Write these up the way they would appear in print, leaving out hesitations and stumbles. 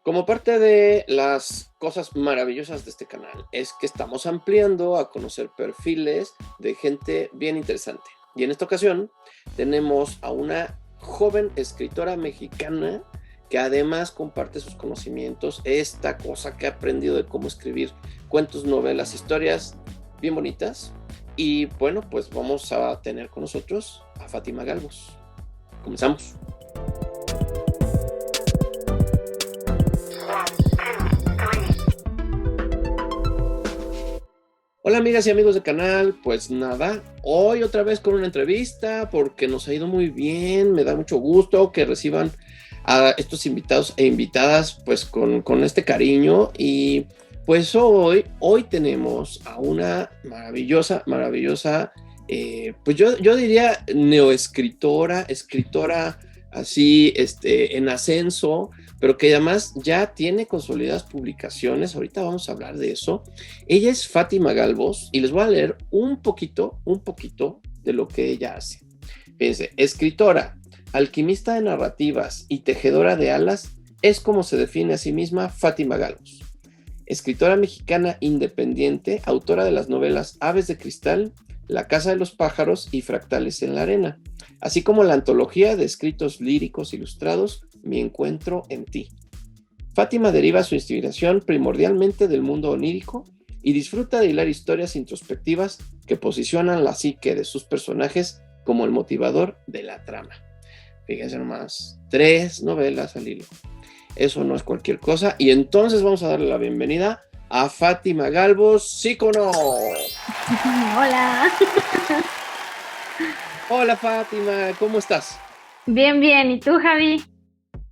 Como parte de las cosas maravillosas de este canal es que estamos ampliando a conocer perfiles de gente bien interesante. Y en esta ocasión tenemos a una joven escritora mexicana que además comparte sus conocimientos, esta cosa que ha aprendido de cómo escribir cuentos, novelas, historias bien bonitas. Y bueno, pues vamos a tener con nosotros a Fátima Galvos. Comenzamos. Hola amigas y amigos del canal, pues nada, hoy otra vez con una entrevista porque nos ha ido muy bien, me da mucho gusto que reciban a estos invitados e invitadas pues con este cariño y pues hoy tenemos a una maravillosa, pues yo diría neoescritora, escritora así en ascenso, pero que además ya tiene consolidadas publicaciones. Ahorita vamos a hablar de eso. Ella es Fátima Galvos y les voy a leer un poquito de lo que ella hace. Fíjense, escritora, alquimista de narrativas y tejedora de alas es como se define a sí misma Fátima Galvos. Escritora mexicana independiente, autora de las novelas Aves de Cristal, La Casa de los Pájaros y Fractales en la Arena, así como la antología de escritos líricos ilustrados Mi Encuentro en Ti. Fátima deriva su inspiración primordialmente del mundo onírico y disfruta de hilar historias introspectivas que posicionan la psique de sus personajes como el motivador de la trama. Fíjense nomás, 3 novelas al hilo. Eso no es cualquier cosa. Y entonces vamos a darle la bienvenida a Fátima Galvos, sícono. Hola. Hola Fátima, ¿cómo estás? Bien, bien. ¿Y tú, Javi?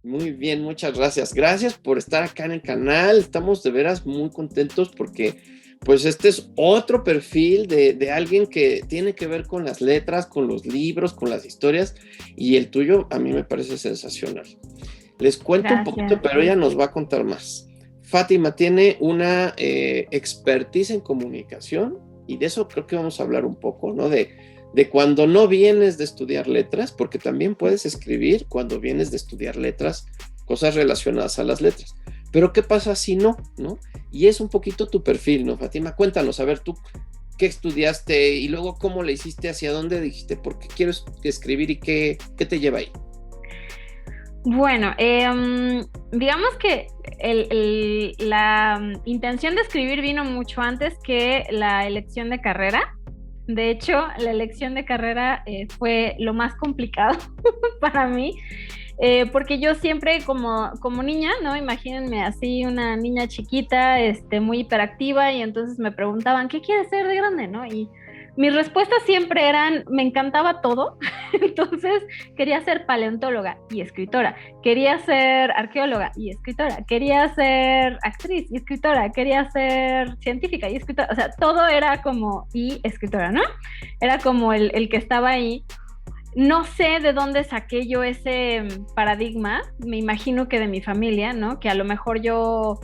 Muy bien, muchas gracias. Gracias por estar acá en el canal. Estamos de veras muy contentos porque pues este es otro perfil de alguien que tiene que ver con las letras, con los libros, con las historias, y el tuyo a mí me parece sensacional. Les cuento un poquito, pero ella nos va a contar más. Fátima tiene una expertise en comunicación y de eso creo que vamos a hablar un poco, ¿no? De cuando no vienes de estudiar letras, porque también puedes escribir cuando vienes de estudiar letras, cosas relacionadas a las letras. Pero ¿qué pasa si no, no? Y es un poquito tu perfil, ¿no, Fátima? Cuéntanos, a ver, tú, ¿qué estudiaste? Y luego, ¿cómo le hiciste? ¿Hacia dónde dijiste? ¿Por qué quiero escribir? ¿Y qué te lleva ahí? Bueno, digamos que la intención de escribir vino mucho antes que la elección de carrera. De hecho, la elección de carrera fue lo más complicado para mí, porque yo siempre como niña, ¿no? Imagínense así una niña chiquita, muy hiperactiva, y entonces me preguntaban, ¿qué quieres ser de grande, no? Y mis respuestas siempre eran, me encantaba todo, entonces quería ser paleontóloga y escritora, quería ser arqueóloga y escritora, quería ser actriz y escritora, quería ser científica y escritora, o sea, todo era como y escritora, ¿no? Era como el que estaba ahí. No sé de dónde saqué yo ese paradigma, me imagino que de mi familia, ¿no? Que a lo mejor yo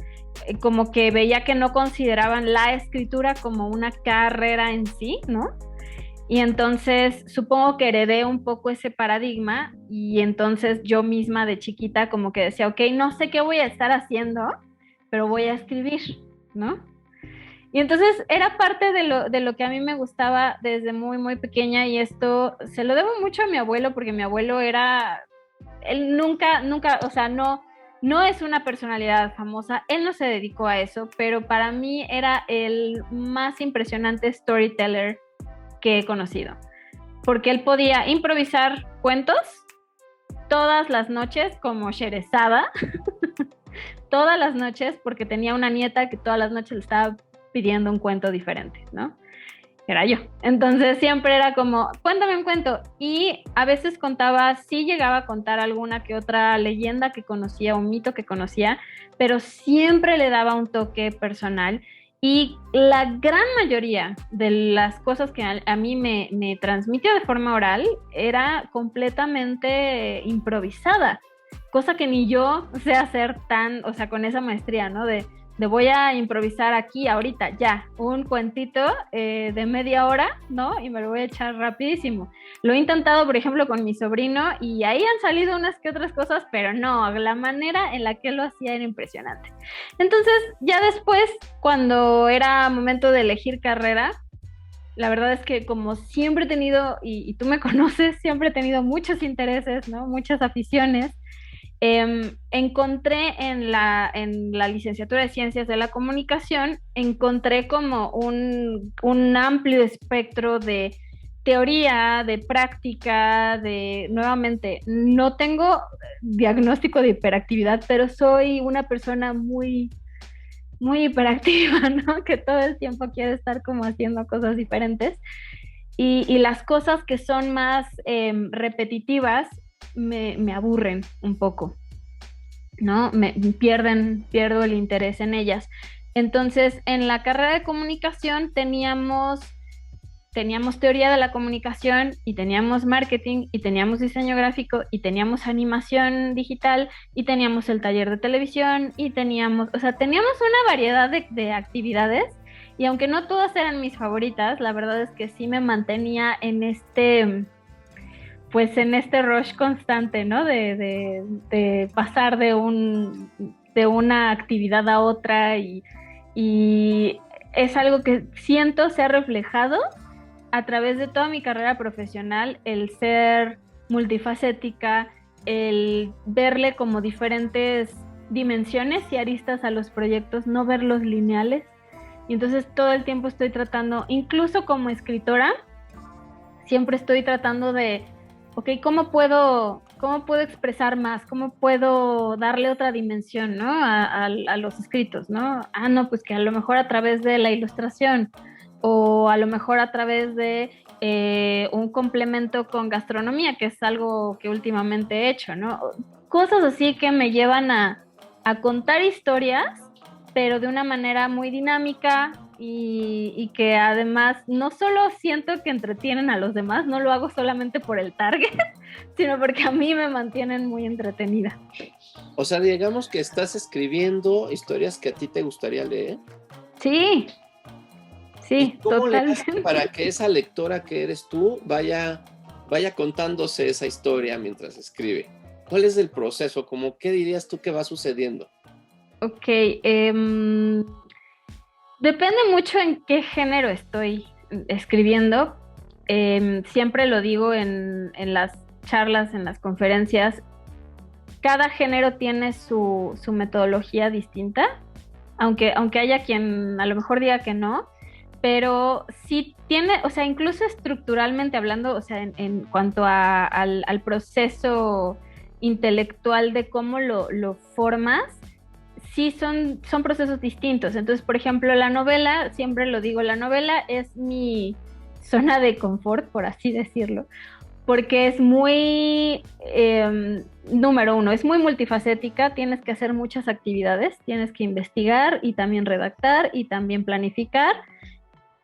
como que veía que no consideraban la escritura como una carrera en sí, ¿no? Y entonces supongo que heredé un poco ese paradigma y entonces yo misma de chiquita como que decía, ok, no sé qué voy a estar haciendo, pero voy a escribir, ¿no? Y entonces era parte de lo que a mí me gustaba desde muy, muy pequeña, y esto se lo debo mucho a mi abuelo, porque mi abuelo él nunca, o sea, no es una personalidad famosa, él no se dedicó a eso, pero para mí era el más impresionante storyteller que he conocido, porque él podía improvisar cuentos todas las noches como Sherezada, todas las noches, porque tenía una nieta que todas las noches le estaba pidiendo un cuento diferente, ¿no? Era yo. Entonces siempre era como, cuéntame un cuento. Y a veces contaba, sí llegaba a contar alguna que otra leyenda que conocía, un mito que conocía, pero siempre le daba un toque personal. Y la gran mayoría de las cosas que a mí me transmitió de forma oral era completamente improvisada, cosa que ni yo sé hacer tan, o sea, con esa maestría, ¿no? voy a improvisar aquí, ahorita, ya, un cuentito de media hora, ¿no? Y me lo voy a echar rapidísimo. Lo he intentado, por ejemplo, con mi sobrino y ahí han salido unas que otras cosas, pero no, la manera en la que lo hacía era impresionante. Entonces, ya después, cuando era momento de elegir carrera, la verdad es que como siempre he tenido, y tú me conoces, siempre he tenido muchos intereses, ¿no? Muchas aficiones. Encontré en la licenciatura de Ciencias de la Comunicación, encontré como un amplio espectro de teoría, de práctica, nuevamente, no tengo diagnóstico de hiperactividad, pero soy una persona muy hiperactiva, ¿no? Que todo el tiempo quiere estar como haciendo cosas diferentes. Y las cosas que son más repetitivas me aburren un poco, ¿no? Pierdo el interés en ellas. Entonces, en la carrera de comunicación teníamos teoría de la comunicación y teníamos marketing y teníamos diseño gráfico y teníamos animación digital y teníamos el taller de televisión y teníamos una variedad de actividades, y aunque no todas eran mis favoritas, la verdad es que sí me mantenía en pues en este rush constante, ¿no? De pasar de una actividad a otra, y es algo que siento se ha reflejado a través de toda mi carrera profesional, el ser multifacética, el verle como diferentes dimensiones y aristas a los proyectos, no verlos lineales. Y entonces todo el tiempo estoy tratando, incluso como escritora, siempre estoy tratando de, ok, ¿cómo puedo expresar más? ¿Cómo puedo darle otra dimensión, ¿no? a los escritos, ¿no? No, pues que a lo mejor a través de la ilustración, o a lo mejor a través de un complemento con gastronomía, que es algo que últimamente he hecho, ¿no? Cosas así que me llevan a contar historias, pero de una manera muy dinámica, y que además no solo siento que entretienen a los demás, no lo hago solamente por el target, sino porque a mí me mantienen muy entretenida. O sea, digamos que estás escribiendo historias que a ti te gustaría leer. Sí. Sí, ¿Y cómo totalmente. le haces para que esa lectora que eres tú vaya contándose esa historia mientras escribe? ¿Cuál es el proceso? ¿Cómo qué dirías tú que va sucediendo? Ok, depende mucho en qué género estoy escribiendo. Siempre lo digo en las charlas, en las conferencias, cada género tiene su metodología distinta, aunque haya quien a lo mejor diga que no, pero sí tiene, o sea, incluso estructuralmente hablando, o sea, en cuanto al proceso intelectual de cómo lo formas, sí son procesos distintos. Entonces, por ejemplo, la novela, siempre lo digo, la novela es mi zona de confort, por así decirlo, porque es muy, número uno, es muy multifacética, tienes que hacer muchas actividades, tienes que investigar y también redactar y también planificar.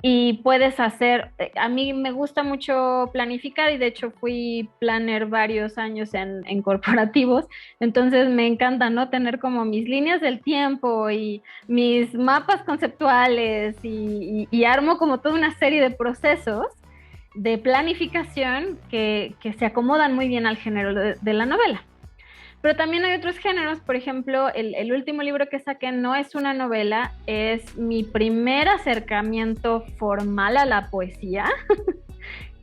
Y puedes hacer, a mí me gusta mucho planificar, y de hecho fui planner varios años en corporativos, entonces me encanta, ¿no? Tener como mis líneas del tiempo y mis mapas conceptuales, y armo como toda una serie de procesos de planificación que se acomodan muy bien al género de la novela. Pero también hay otros géneros, por ejemplo, el último libro que saqué no es una novela, es mi primer acercamiento formal a la poesía,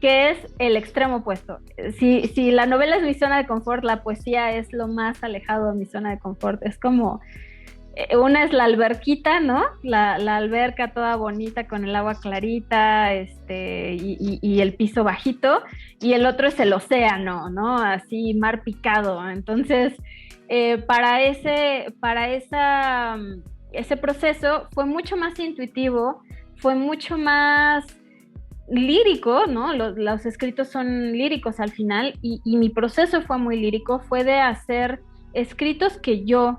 que es el extremo opuesto. Si la novela es mi zona de confort, la poesía es lo más alejado de mi zona de confort. Es como, una es la alberquita, ¿no? La alberca toda bonita con el agua clarita, y el piso bajito, y el otro es el océano, ¿no? Así, mar picado. Entonces, ese proceso fue mucho más intuitivo, fue mucho más lírico, ¿no? Los escritos son líricos al final, y mi proceso fue muy lírico, fue de hacer escritos que yo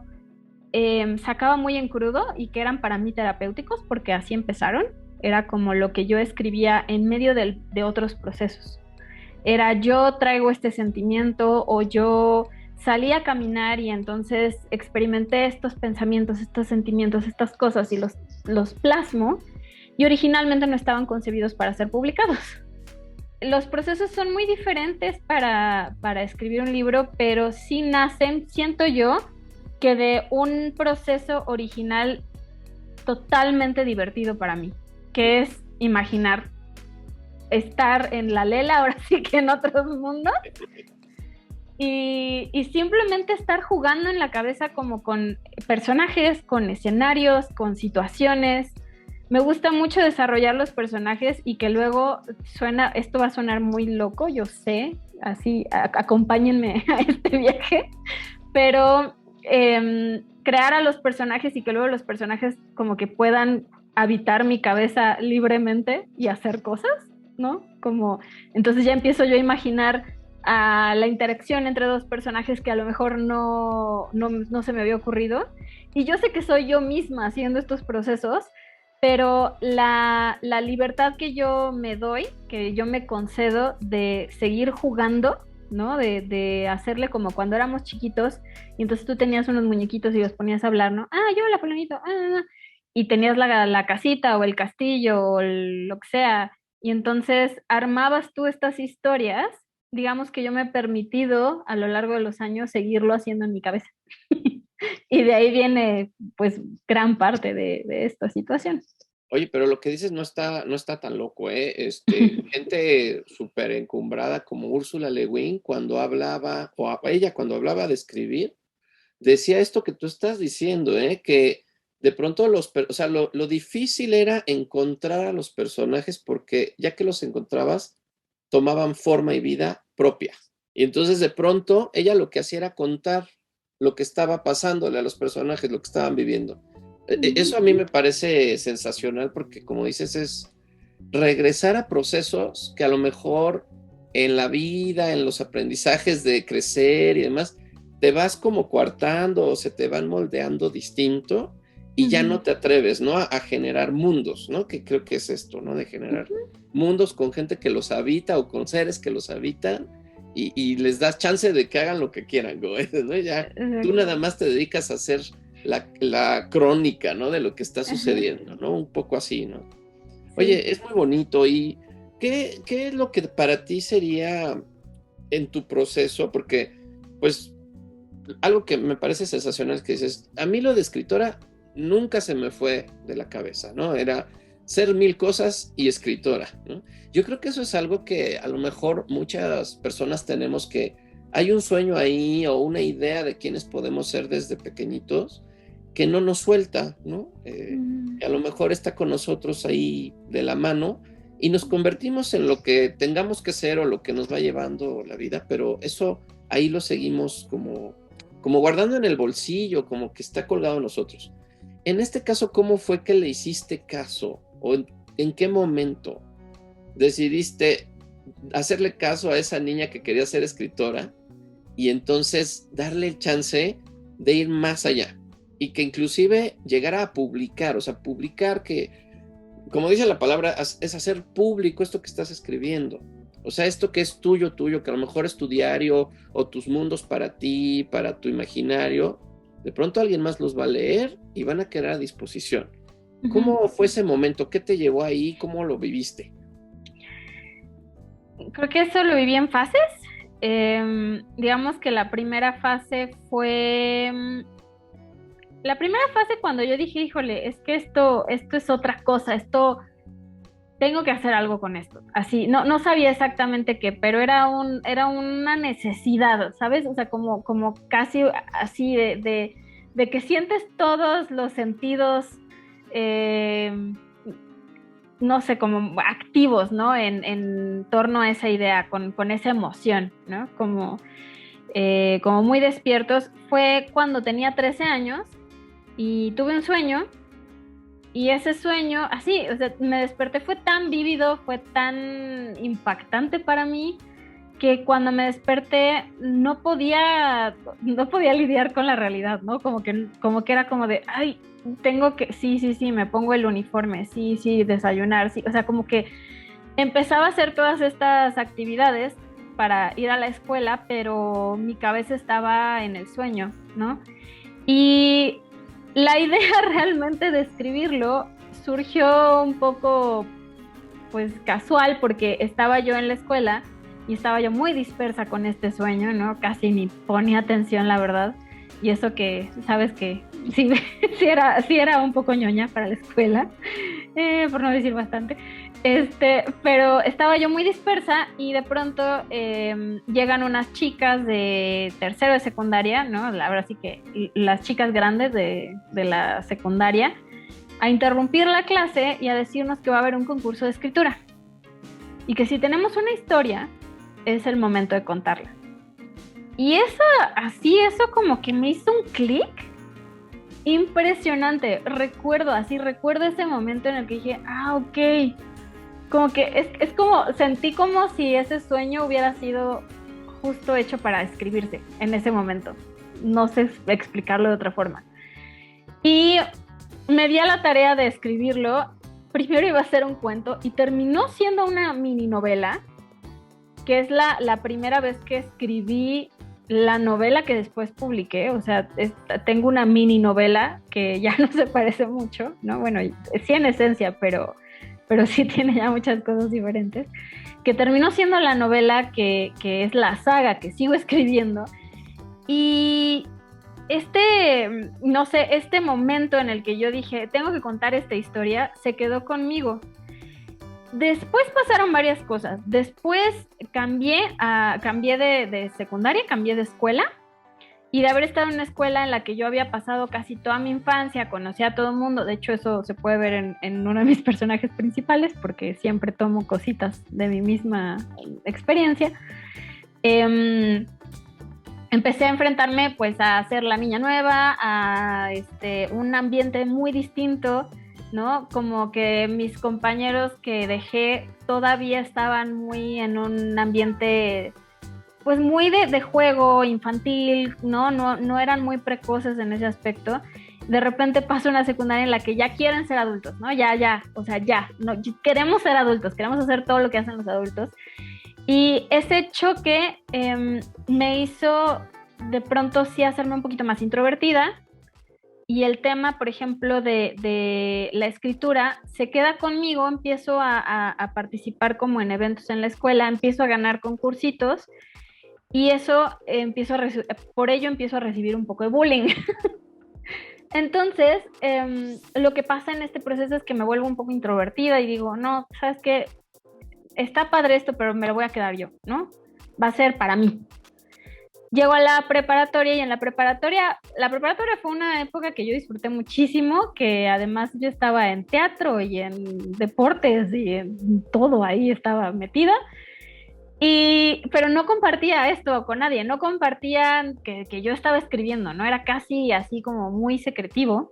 sacaba muy en crudo y que eran para mí terapéuticos, porque así empezaron. Era como lo que yo escribía en medio de otros procesos. Era, yo traigo este sentimiento, o yo salí a caminar y entonces experimenté estos pensamientos, estos sentimientos, estas cosas y los plasmo y originalmente no estaban concebidos para ser publicados. Los procesos son muy diferentes para escribir un libro, pero sí nacen, siento yo, que de un proceso original totalmente divertido para mí, que es imaginar estar en la Lela, ahora sí que en otros mundos, y simplemente estar jugando en la cabeza como con personajes, con escenarios, con situaciones. Me gusta mucho desarrollar los personajes y que luego esto va a sonar muy loco, yo sé, así acompáñenme a este viaje, pero crear a los personajes y que luego los personajes como que puedan habitar mi cabeza libremente y hacer cosas, ¿no? Como, entonces ya empiezo yo a imaginar a la interacción entre dos personajes que a lo mejor no se me había ocurrido. Y yo sé que soy yo misma haciendo estos procesos, pero la libertad que yo me doy, que yo me concedo de seguir jugando, ¿no? De hacerle como cuando éramos chiquitos, y entonces tú tenías unos muñequitos y los ponías a hablar, ¿no? Ah, yo la fulanito, y tenías la casita o el castillo o lo que sea, y entonces armabas tú estas historias. Digamos que yo me he permitido a lo largo de los años seguirlo haciendo en mi cabeza. Y de ahí viene, pues, gran parte de esta situación. Oye, pero lo que dices no está tan loco, ¿eh? Gente súper encumbrada como Úrsula Le Guin, cuando hablaba, ella cuando hablaba de escribir, decía esto que tú estás diciendo, ¿eh? Que de pronto o sea, lo difícil era encontrar a los personajes porque ya que los encontrabas, tomaban forma y vida propia. Y entonces de pronto ella lo que hacía era contar lo que estaba pasándole a los personajes, lo que estaban viviendo. Eso a mí me parece sensacional porque, como dices, es regresar a procesos que a lo mejor en la vida, en los aprendizajes de crecer y demás, te vas como coartando o se te van moldeando distinto y ya no te atreves, ¿no? A generar mundos, ¿no? Que creo que es esto, ¿no? De generar mundos con gente que los habita o con seres que los habitan y les das chance de que hagan lo que quieran, ¿no? Ya tú nada más te dedicas a hacer la crónica, ¿no? De lo que está sucediendo, ¿no? Un poco así, ¿no? Oye, sí. Es muy bonito. ¿Y qué es lo que para ti sería en tu proceso? Porque, pues, algo que me parece sensacional es que dices, a mí lo de escritora nunca se me fue de la cabeza, ¿no? Era ser 1000 cosas y escritora, ¿no? Yo creo que eso es algo que a lo mejor muchas personas tenemos, que hay un sueño ahí o una idea de quiénes podemos ser desde pequeñitos que no nos suelta, ¿no? A lo mejor está con nosotros ahí de la mano y nos convertimos en lo que tengamos que ser o lo que nos va llevando la vida, pero eso ahí lo seguimos como guardando en el bolsillo, como que está colgado en nosotros. En este caso, ¿cómo fue que le hiciste caso? ¿O en qué momento decidiste hacerle caso a esa niña que quería ser escritora y entonces darle el chance de ir más allá? Y que inclusive llegara a publicar, o sea, publicar que, como dice la palabra, es hacer público esto que estás escribiendo. O sea, esto que es tuyo, que a lo mejor es tu diario o tus mundos para ti, para tu imaginario, de pronto alguien más los va a leer y van a quedar a disposición. ¿Cómo fue ese momento? ¿Qué te llevó ahí? ¿Cómo lo viviste? Creo que eso lo viví en fases. Digamos que la primera fase fue... La primera fase cuando yo dije, híjole, es que esto es otra cosa, tengo que hacer algo con esto. Así, no sabía exactamente qué, pero era una necesidad, ¿sabes? O sea, como casi así de que sientes todos los sentidos, no sé, como activos, ¿no? En torno a esa idea, con esa emoción, ¿no? Como muy despiertos. Fue cuando tenía 13 años y tuve un sueño. Y ese sueño, así, o sea, me desperté, fue tan vívido, fue tan impactante para mí, que cuando me desperté no podía lidiar con la realidad, ¿no? Como que era como de, ay, tengo que, sí, me pongo el uniforme, sí, desayunar, sí, o sea, como que empezaba a hacer todas estas actividades para ir a la escuela, pero mi cabeza estaba en el sueño, ¿no? Y la idea realmente de escribirlo surgió un poco, pues, casual, porque estaba yo en la escuela y estaba yo muy dispersa con este sueño, ¿no? Casi ni ponía atención, la verdad. Y eso que, sabes que sí, sí era un poco ñoña para la escuela, por no decir bastante. Pero estaba yo muy dispersa y de pronto llegan unas chicas de tercero de secundaria, ¿no? Ahora sí que las chicas grandes de la secundaria, a interrumpir la clase y a decirnos que va a haber un concurso de escritura. Y que si tenemos una historia, es el momento de contarla. Y eso como que me hizo un clic impresionante. Recuerdo ese momento en el que dije, ok. Como que es como, sentí como si ese sueño hubiera sido justo hecho para escribirse en ese momento. No sé explicarlo de otra forma. Y me di a la tarea de escribirlo. Primero iba a ser un cuento y terminó siendo una mini novela, que es la primera vez que escribí la novela que después publiqué. O sea, tengo una mini novela que ya no se parece mucho, ¿no? Bueno, sí en esencia, pero sí tiene ya muchas cosas diferentes, que terminó siendo la novela que es la saga que sigo escribiendo. Y no sé, este momento en el que yo dije, tengo que contar esta historia, se quedó conmigo. Después pasaron varias cosas. Después cambié de secundaria, cambié de escuela. Y de haber estado en una escuela en la que yo había pasado casi toda mi infancia, conocía a todo el mundo. De hecho, eso se puede ver en uno de mis personajes principales, porque siempre tomo cositas de mi misma experiencia. Empecé a enfrentarme pues a ser la niña nueva, a un ambiente muy distinto, ¿no? Como que mis compañeros que dejé todavía estaban muy en un ambiente pues muy de juego infantil, ¿no? No eran muy precoces en ese aspecto. De repente pasa una secundaria en la que ya quieren ser adultos, ¿no? O sea, no, queremos ser adultos, queremos hacer todo lo que hacen los adultos. Y ese choque me hizo de pronto sí hacerme un poquito más introvertida, y el tema, por ejemplo, de la escritura se queda conmigo. Empiezo a participar como en eventos en la escuela, empiezo a ganar concursitos, y eso por ello empiezo a recibir un poco de bullying. Entonces, lo que pasa en este proceso es que me vuelvo un poco introvertida y digo, no, ¿sabes qué? Está padre esto, pero me lo voy a quedar yo, ¿no? Va a ser para mí. Llego a la preparatoria, y en la preparatoria fue una época que yo disfruté muchísimo, que además yo estaba en teatro y en deportes y en todo, ahí estaba metida. Pero no compartía esto con nadie, no compartían que yo estaba escribiendo, ¿no? Era casi así como muy secretivo,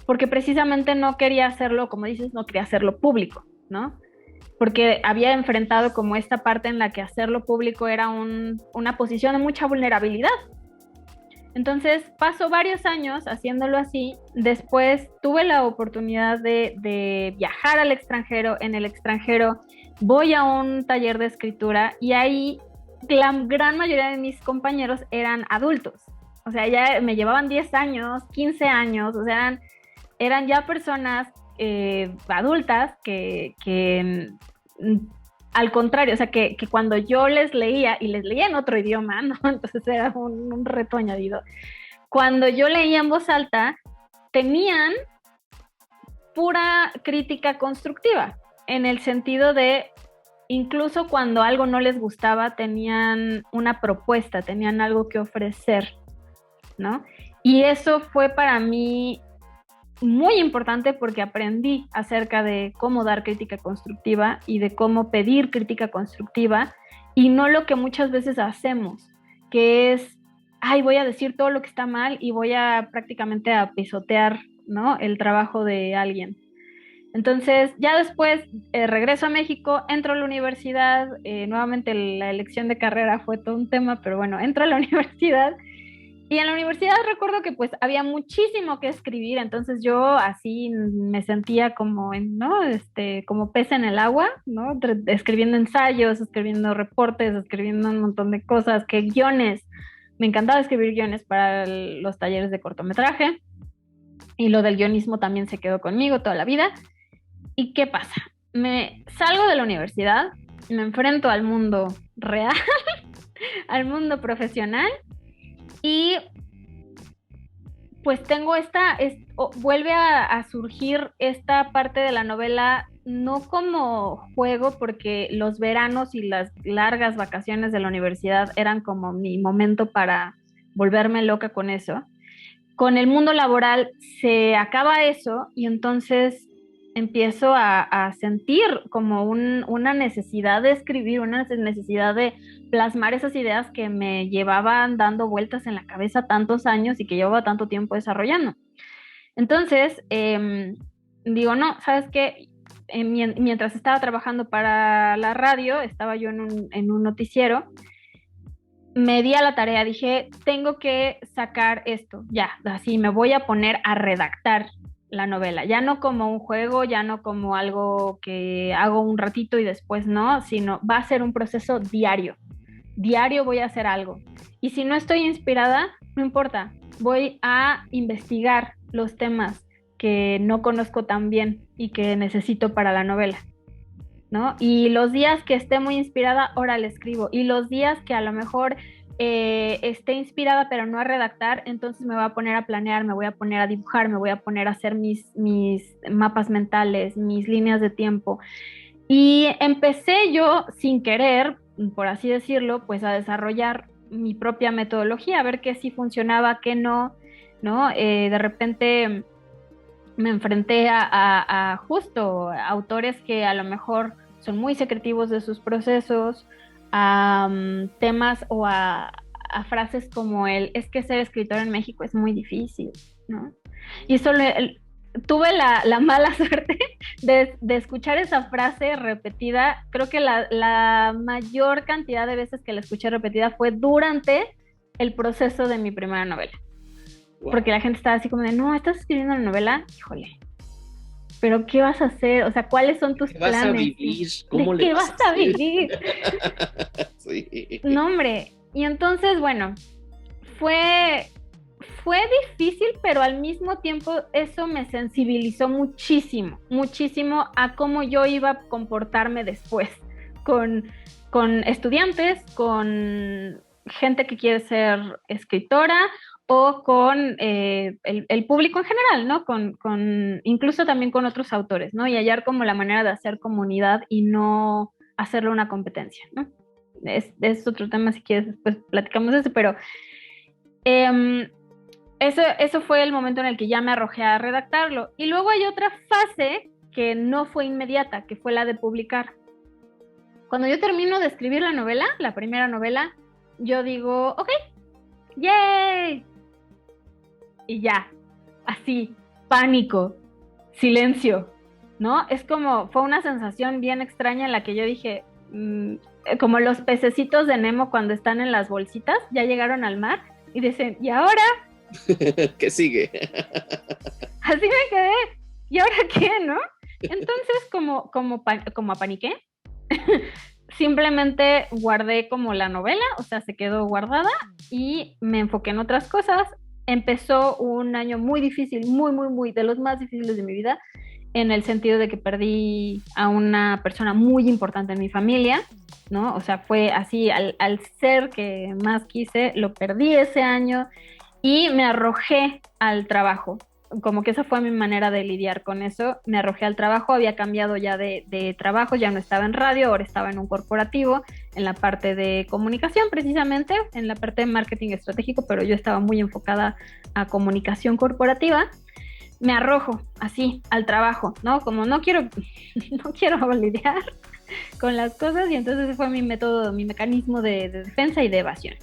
porque precisamente no quería hacerlo, como dices, no quería hacerlo público, ¿no? Porque había enfrentado como esta parte en la que hacerlo público era una posición de mucha vulnerabilidad. Entonces paso varios años haciéndolo así. Después tuve la oportunidad de viajar al extranjero. En el extranjero voy a un taller de escritura, y ahí la gran mayoría de mis compañeros eran adultos. O sea, ya me llevaban 10 años, 15 años, o sea, eran ya personas adultas que al contrario, o sea, que cuando yo les leía, y les leía en otro idioma, ¿no? Entonces era un reto añadido. Cuando yo leía en voz alta, tenían pura crítica constructiva, en el sentido de, incluso cuando algo no les gustaba, tenían una propuesta, tenían algo que ofrecer, ¿no? Y eso fue para mí muy importante, porque aprendí acerca de cómo dar crítica constructiva y de cómo pedir crítica constructiva, y no lo que muchas veces hacemos, que es, voy a decir todo lo que está mal y voy a prácticamente a pisotear, ¿no?, el trabajo de alguien. Entonces, ya después regreso a México, entro a la universidad, nuevamente la elección de carrera fue todo un tema, pero bueno, entro a la universidad Y en la universidad recuerdo que pues había muchísimo que escribir, entonces yo así me sentía como ¿no? Como pez en el agua, ¿no? Escribiendo ensayos, escribiendo reportes, escribiendo un montón de cosas, que guiones. Me encantaba escribir guiones para los talleres de cortometraje y lo del guionismo también se quedó conmigo toda la vida. ¿Y qué pasa? Me salgo de la universidad, me enfrento al mundo real, al mundo profesional y pues tengo vuelve a surgir esta parte de la novela, no como juego, porque los veranos y las largas vacaciones de la universidad eran como mi momento para volverme loca con eso. Con el mundo laboral se acaba eso y entonces empiezo a sentir como una necesidad de escribir, una necesidad de plasmar esas ideas que me llevaban dando vueltas en la cabeza tantos años y que llevaba tanto tiempo desarrollando. Entonces, digo, no, ¿sabes qué? Mientras estaba trabajando para la radio, estaba yo en un noticiero, me di a la tarea, dije, tengo que sacar esto, ya, así me voy a poner a redactar la novela, ya no como un juego, ya no como algo que hago un ratito y después no, sino va a ser un proceso diario. Diario voy a hacer algo. Y si no estoy inspirada, no importa, voy a investigar los temas que no conozco tan bien y que necesito para la novela, ¿no? Y los días que esté muy inspirada, ahora le escribo. Y los días que a lo mejor esté inspirada pero no a redactar, entonces me voy a poner a planear, me voy a poner a dibujar, me voy a poner a hacer mis mapas mentales, mis líneas de tiempo. Y empecé yo sin querer, por así decirlo, pues a desarrollar mi propia metodología, a ver qué sí funcionaba, qué no, ¿no? De repente me enfrenté a justo autores que a lo mejor son muy secretivos de sus procesos, a temas o a frases como es que ser escritor en México es muy difícil, ¿no? Y eso tuve la mala suerte de escuchar esa frase repetida. Creo que la mayor cantidad de veces que la escuché repetida fue durante el proceso de mi primera novela. Wow. Porque la gente estaba así como de, no, ¿estás escribiendo una novela? Híjole, ¿pero qué vas a hacer? O sea, ¿cuáles son tus planes? ¿Qué vas a vivir? ¿Cómo le vas a vivir? Sí. No, hombre. Y entonces, bueno, fue difícil, pero al mismo tiempo eso me sensibilizó muchísimo, muchísimo a cómo yo iba a comportarme después con estudiantes, con gente que quiere ser escritora o con el público en general, ¿no? Con incluso también con otros autores, ¿no? Y hallar como la manera de hacer comunidad y no hacerlo una competencia, ¿no? Es otro tema, si quieres, después platicamos de eso, pero eso fue el momento en el que ya me arrojé a redactarlo. Y luego hay otra fase que no fue inmediata, que fue la de publicar. Cuando yo termino de escribir la novela, la primera novela, yo digo, ok, ¡yay! Y ya, así, pánico, silencio, ¿no? Es como, fue una sensación bien extraña en la que yo dije, como los pececitos de Nemo cuando están en las bolsitas, ya llegaron al mar y dicen, ¿y ahora? ¿Qué sigue? Así me quedé, ¿y ahora qué, no? Entonces, como apaniqué, simplemente guardé como la novela, o sea, se quedó guardada y me enfoqué en otras cosas. Empezó un año muy difícil, muy, muy, muy, de los más difíciles de mi vida, en el sentido de que perdí a una persona muy importante en mi familia, ¿no? O sea, fue así, al ser que más quise, lo perdí ese año y me arrojé al trabajo. Como que esa fue mi manera de lidiar con eso. Me arrojé al trabajo, había cambiado ya de trabajo, ya no estaba en radio, ahora estaba en un corporativo, en la parte de comunicación precisamente, en la parte de marketing estratégico, pero yo estaba muy enfocada a comunicación corporativa. Me arrojo así al trabajo, ¿no? Como no quiero lidiar con las cosas, y entonces ese fue mi método, mi mecanismo de defensa y de evasión.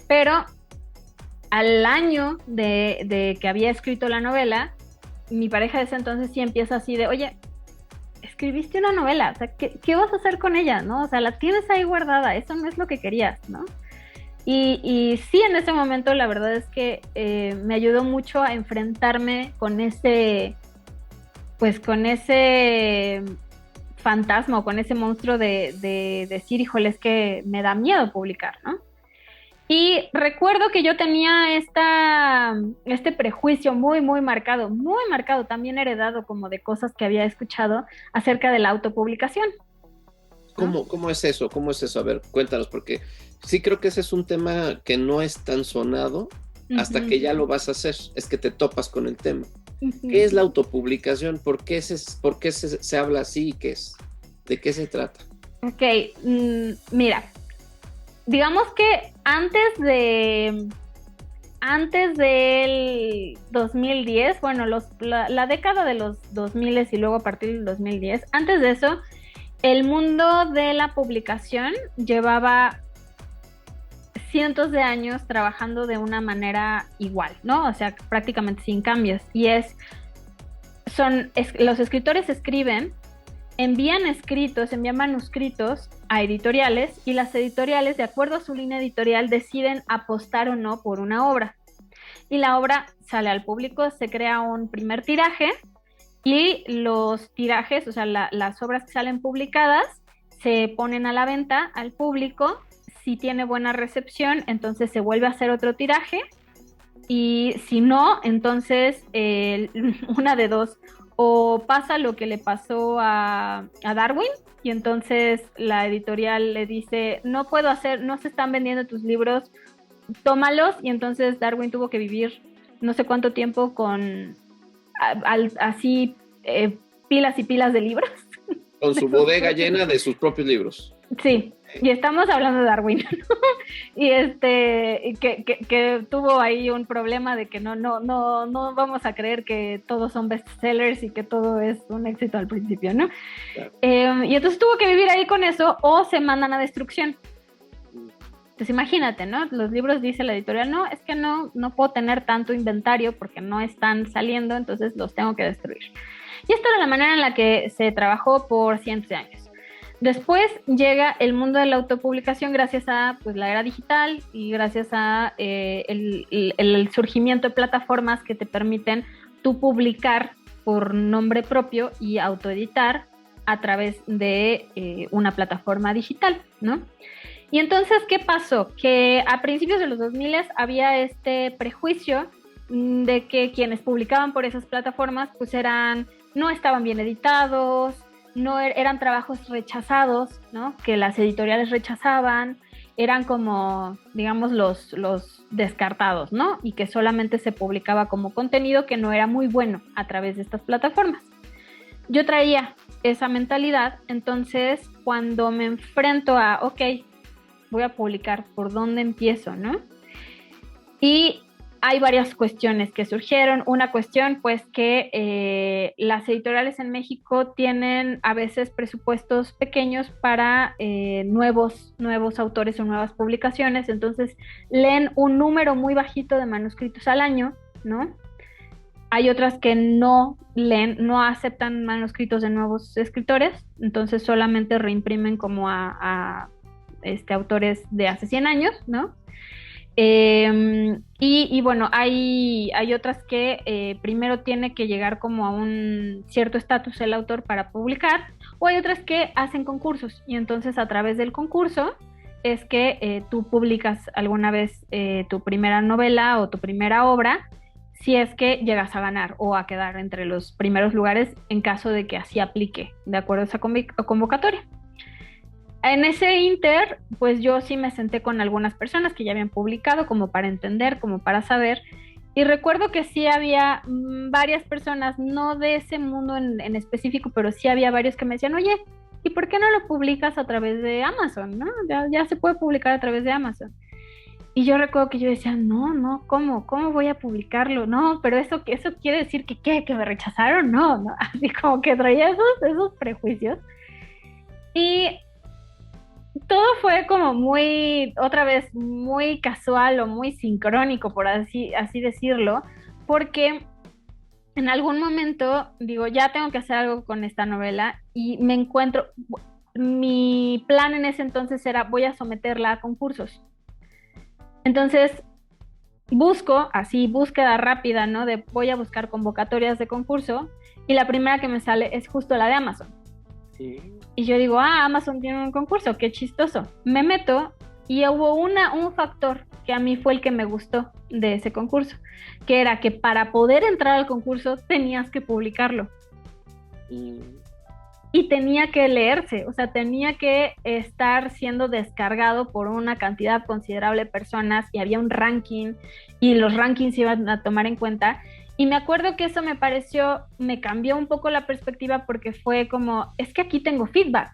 Pero al año de que había escrito la novela, mi pareja de ese entonces sí empieza así de, oye, escribiste una novela, o sea, ¿qué vas a hacer con ella, no? O sea, la tienes ahí guardada, eso no es lo que querías, ¿no? Y sí, en ese momento la verdad es que me ayudó mucho a enfrentarme con con ese fantasma o con ese monstruo de decir, híjole, es que me da miedo publicar, ¿no? Y recuerdo que yo tenía este prejuicio muy marcado, también heredado como de cosas que había escuchado acerca de la autopublicación, ¿no? ¿Cómo es eso? ¿Cómo es eso? A ver, cuéntanos, porque sí creo que ese es un tema que no es tan sonado hasta Ujú, que ya lo vas a hacer, es que te topas con el tema. ¿Qué ujú. es la autopublicación? Por qué se habla así? ¿Qué es? ¿De qué se trata? Ok, mira, digamos que antes del 2010, bueno, la década de los 2000 y luego a partir del 2010, antes de eso, el mundo de la publicación llevaba cientos de años trabajando de una manera igual, ¿no? O sea, prácticamente sin cambios. Los escritores escriben, envían manuscritos a editoriales y las editoriales, de acuerdo a su línea editorial, deciden apostar o no por una obra. Y la obra sale al público, se crea un primer tiraje y los tirajes, o sea, las obras que salen publicadas, se ponen a la venta al público. Si tiene buena recepción, entonces se vuelve a hacer otro tiraje y si no, entonces una de dos, o pasa lo que le pasó a Darwin y entonces la editorial le dice, no puedo hacer, no se están vendiendo tus libros, tómalos, y entonces Darwin tuvo que vivir no sé cuánto tiempo con así pilas y pilas de libros. Con De su sus bodega propios. llena de sus propios libros. Sí, y estamos hablando de Darwin, ¿no? Y que tuvo ahí un problema de que no vamos a creer que todos son bestsellers y que todo es un éxito al principio, ¿no? Claro. Y entonces tuvo que vivir ahí con eso o se mandan a destrucción. Entonces imagínate, ¿no? Los libros, dice la editorial, no, es que no puedo tener tanto inventario porque no están saliendo, entonces los tengo que destruir. Y esta era la manera en la que se trabajó por cientos de años. Después llega el mundo de la autopublicación gracias a pues, la era digital y gracias a el surgimiento de plataformas que te permiten tú publicar por nombre propio y autoeditar a través de una plataforma digital, ¿no? Y entonces, ¿qué pasó? Que a principios de los 2000 había este prejuicio de que quienes publicaban por esas plataformas pues no estaban bien editados, no eran trabajos rechazados, ¿no? Que las editoriales rechazaban, eran como, digamos, los descartados, ¿no? Y que solamente se publicaba como contenido que no era muy bueno a través de estas plataformas. Yo traía esa mentalidad, entonces cuando me enfrento a, ok, voy a publicar, ¿por dónde empiezo, no? Y hay varias cuestiones que surgieron. Una cuestión, pues, que las editoriales en México tienen a veces presupuestos pequeños para nuevos autores o nuevas publicaciones, entonces leen un número muy bajito de manuscritos al año, ¿no? Hay otras que no leen, no aceptan manuscritos de nuevos escritores, entonces solamente reimprimen como a autores de hace 100 años, ¿no? Y bueno, hay otras que primero tiene que llegar como a un cierto estatus el autor para publicar, o hay otras que hacen concursos y entonces a través del concurso es que tú publicas alguna vez tu primera novela o tu primera obra, si es que llegas a ganar o a quedar entre los primeros lugares en caso de que así aplique de acuerdo a esa convocatoria. En ese inter, pues yo sí me senté con algunas personas que ya habían publicado como para entender, como para saber, y recuerdo que sí había varias personas, no de ese mundo en específico, pero sí había varios que me decían, oye, ¿y por qué no lo publicas a través de Amazon? ¿No? Ya se puede publicar a través de Amazon. Y yo recuerdo que yo decía, ¿cómo voy a publicarlo? No, pero eso quiere decir que me rechazaron, no, así como que traía esos prejuicios. Y todo fue como muy, otra vez, muy casual o muy sincrónico, por así decirlo, porque en algún momento digo, ya tengo que hacer algo con esta novela y me encuentro, mi plan en ese entonces era, voy a someterla a concursos. Entonces, busco, así, búsqueda rápida, ¿no? De voy a buscar convocatorias de concurso y la primera que me sale es justo la de Amazon. Sí. Y yo digo, Amazon tiene un concurso, qué chistoso. Me meto y hubo un factor que a mí fue el que me gustó de ese concurso, que era que para poder entrar al concurso tenías que publicarlo. Mm. Y tenía que leerse, o sea, tenía que estar siendo descargado por una cantidad considerable de personas y había un ranking y los rankings se iban a tomar en cuenta. Y me acuerdo que eso me cambió un poco la perspectiva porque fue como, es que aquí tengo feedback.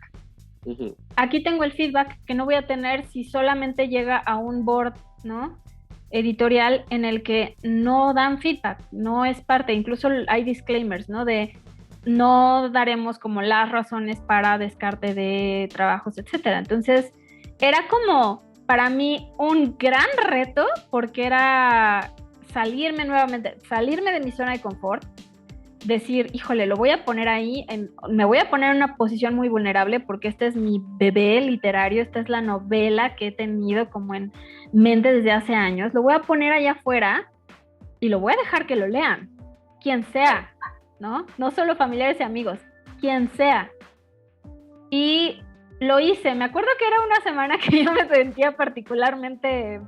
Ujú. Aquí tengo el feedback que no voy a tener si solamente llega a un board, ¿no? Editorial en el que no dan feedback, no es parte, incluso hay disclaimers, ¿no? De no daremos como las razones para descarte de trabajos, etcétera. Entonces, era como para mí un gran reto porque era salirme nuevamente, salirme de mi zona de confort, decir, híjole, lo voy a poner ahí, me voy a poner en una posición muy vulnerable porque este es mi bebé literario, esta es la novela que he tenido como en mente desde hace años, lo voy a poner allá afuera y lo voy a dejar que lo lean, quien sea, ¿no? No solo familiares y amigos, quien sea. Y lo hice, me acuerdo que era una semana que yo me sentía particularmente,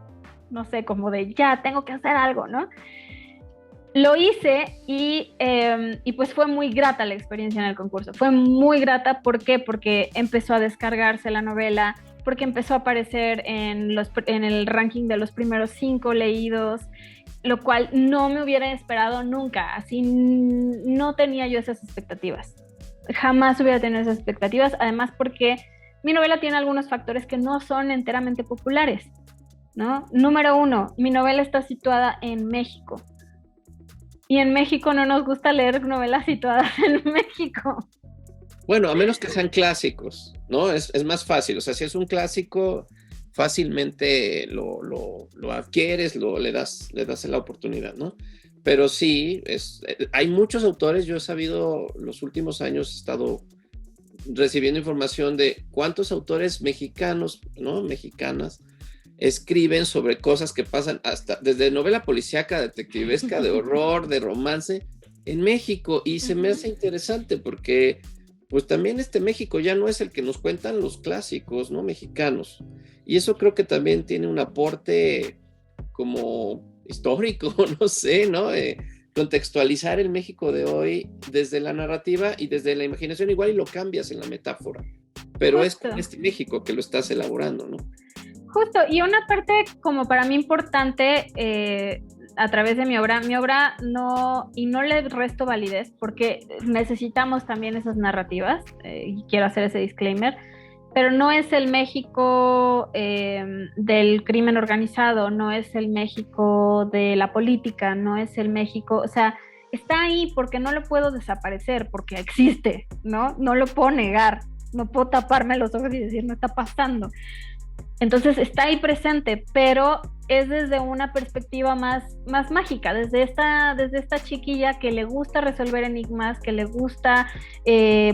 no sé, como de ya, tengo que hacer algo, ¿no? Lo hice y pues fue muy grata la experiencia en el concurso. Fue muy grata, ¿por qué? Porque empezó a descargarse la novela, porque empezó a aparecer en el ranking de los primeros 5 leídos, lo cual no me hubiera esperado nunca. Así no tenía yo esas expectativas. Jamás hubiera tenido esas expectativas, además porque mi novela tiene algunos factores que no son enteramente populares, ¿no? Número 1, mi novela está situada en México. Y en México no nos gusta leer novelas situadas en México. Bueno, a menos que sean clásicos, ¿no? Es más fácil. O sea, si es un clásico, fácilmente lo adquieres, le das la oportunidad, ¿no? Pero sí, hay muchos autores, yo he sabido, los últimos años he estado recibiendo información de cuántos autores mexicanos, ¿no? Mexicanas, escriben sobre cosas que pasan hasta desde novela policíaca, detectivesca, de horror, de romance en México, y se me hace interesante porque pues también México ya no es el que nos cuentan los clásicos, ¿no? Mexicanos, y eso creo que también tiene un aporte como histórico, no sé, ¿no? Contextualizar el México de hoy desde la narrativa y desde la imaginación igual y lo cambias en la metáfora, pero Justo. es con México que lo estás elaborando, ¿no? Justo, y una parte como para mí importante a través de mi obra no, y no le resto validez porque necesitamos también esas narrativas, y quiero hacer ese disclaimer, pero no es el México del crimen organizado, no es el México de la política, no es el México, o sea, está ahí porque no lo puedo desaparecer, porque existe, ¿no? No lo puedo negar, no puedo taparme los ojos y decir no está pasando. Entonces está ahí presente, pero es desde una perspectiva más mágica, desde esta chiquilla que le gusta resolver enigmas, que le gusta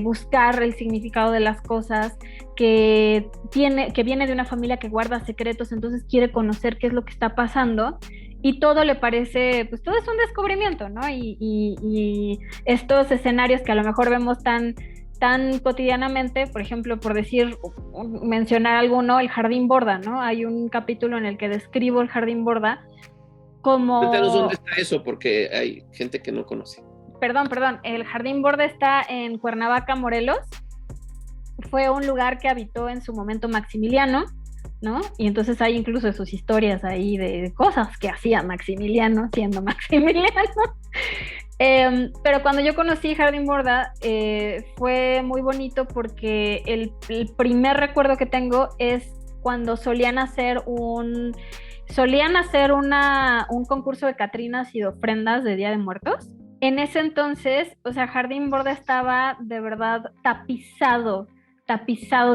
buscar el significado de las cosas, que viene de una familia que guarda secretos, entonces quiere conocer qué es lo que está pasando, y todo le parece, pues todo es un descubrimiento, ¿no? Y estos escenarios que a lo mejor vemos tan cotidianamente, por ejemplo, por mencionar alguno, el Jardín Borda, ¿no? Hay un capítulo en el que describo el Jardín Borda Cuéntanos como... dónde está eso, porque hay gente que no conoce. Perdón, el Jardín Borda está en Cuernavaca, Morelos. Fue un lugar que habitó en su momento Maximiliano, ¿no? Y entonces hay incluso sus historias ahí de cosas que hacía Maximiliano siendo Maximiliano. Pero cuando yo conocí Jardín Borda fue muy bonito porque el primer recuerdo que tengo es cuando solían hacer un concurso de catrinas y de ofrendas de Día de Muertos. En ese entonces, o sea, Jardín Borda estaba de verdad tapizado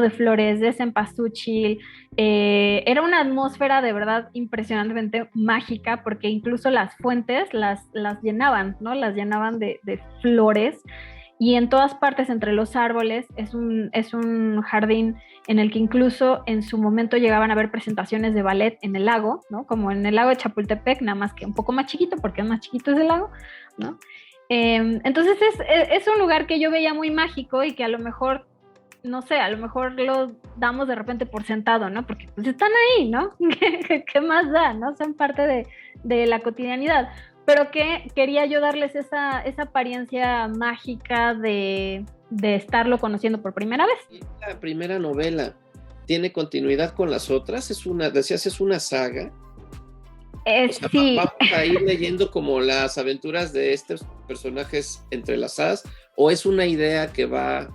de flores, de cempasúchil. Era una atmósfera de verdad impresionantemente mágica porque incluso las fuentes las llenaban, ¿no? Las llenaban de flores y en todas partes entre los árboles es un jardín en el que incluso en su momento llegaban a haber presentaciones de ballet en el lago, ¿no? Como en el lago de Chapultepec, nada más que un poco más chiquito, porque es más chiquito ese lago, ¿no? Entonces es un lugar que yo veía muy mágico y que a lo mejor, no sé, a lo mejor lo damos de repente por sentado, ¿no? Porque pues están ahí, ¿no? ¿Qué más da, no? Son parte de la cotidianidad. Pero que quería yo darles esa apariencia mágica de estarlo conociendo por primera vez. La primera novela tiene continuidad con las otras, decías, es una saga. O sea, Sí. vamos a ir leyendo como las aventuras de estos personajes entrelazadas, o es una idea que va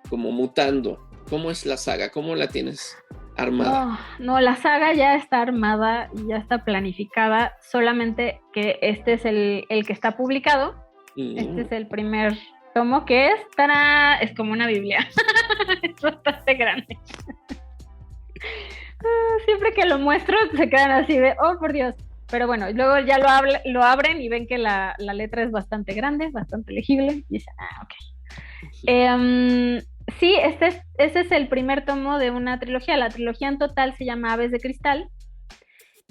como mutando. ¿Cómo es la saga? ¿Cómo la tienes armada? No, la saga ya está armada y ya está planificada, solamente que este es el que está publicado. Este es el primer tomo que es como una Biblia. Es bastante grande. Siempre que lo muestro se quedan así de, oh por Dios. Pero bueno, luego ya lo abren y ven que la letra es bastante grande, bastante legible, y dicen, ok. Sí, ese es el primer tomo de una trilogía. La trilogía en total se llama Aves de Cristal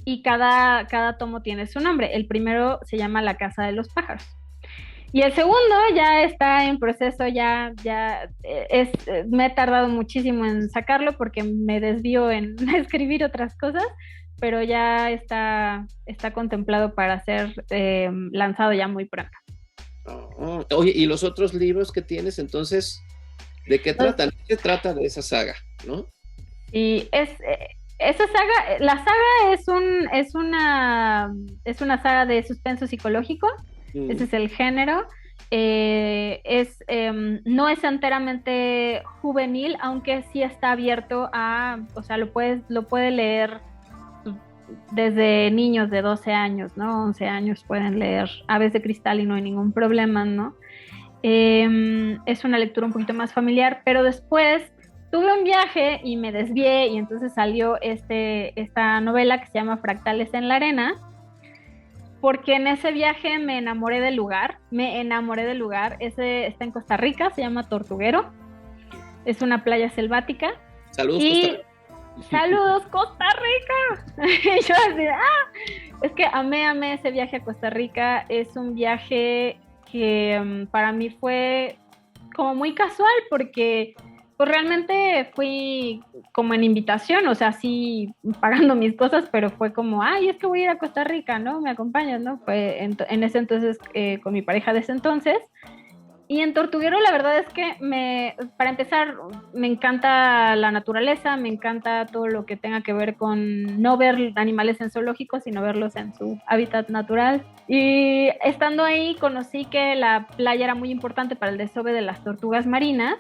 y cada tomo tiene su nombre. El primero se llama La Casa de los Pájaros. Y el segundo ya está en proceso, me he tardado muchísimo en sacarlo porque me desvío en escribir otras cosas, pero ya está contemplado para ser lanzado ya muy pronto. Oye, ¿y los otros libros que tienes entonces? ¿De qué tratan? ¿Qué trata de esa saga, no? Y esa saga, la saga es una saga de suspenso psicológico. Ese es el género. No es enteramente juvenil, aunque sí está abierto o sea, lo puede leer desde niños de 12 años, ¿no? 11 años pueden leer Aves de Cristal y no hay ningún problema, ¿no? Es una lectura un poquito más familiar, pero después tuve un viaje y me desvié y entonces salió esta novela que se llama Fractales en la Arena, porque en ese viaje me enamoré del lugar, ese está en Costa Rica, se llama Tortuguero, es una playa selvática. Saludos, Costa Rica. ¡Saludos, Costa Rica! Y yo así, es que amé ese viaje a Costa Rica, es un viaje que para mí fue como muy casual porque pues realmente fui como en invitación, o sea, sí pagando mis cosas, pero fue como, es que voy a ir a Costa Rica, ¿no? ¿Me acompañas, no? Fue en ese entonces con mi pareja de ese entonces. Y en Tortuguero la verdad es que para empezar, me encanta la naturaleza, me encanta todo lo que tenga que ver con no ver animales en zoológicos, sino verlos en su hábitat natural. Y estando ahí conocí que la playa era muy importante para el desove de las tortugas marinas.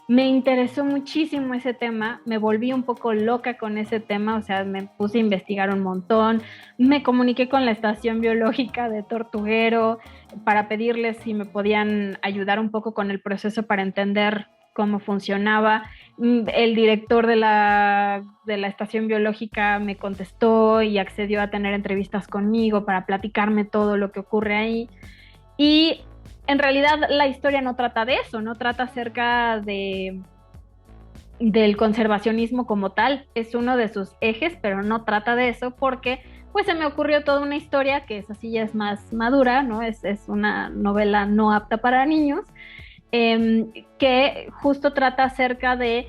Me interesó muchísimo ese tema, me volví un poco loca con ese tema, o sea, me puse a investigar un montón, me comuniqué con la estación biológica de Tortuguero para pedirles si me podían ayudar un poco con el proceso para entender cómo funcionaba. El director de la estación biológica me contestó y accedió a tener entrevistas conmigo para platicarme todo lo que ocurre ahí. Y en realidad la historia no trata de eso, no trata acerca del conservacionismo como tal, es uno de sus ejes, pero no trata de eso porque pues se me ocurrió toda una historia que esa sí ya es más madura, ¿no? Es una novela no apta para niños, que justo trata acerca de,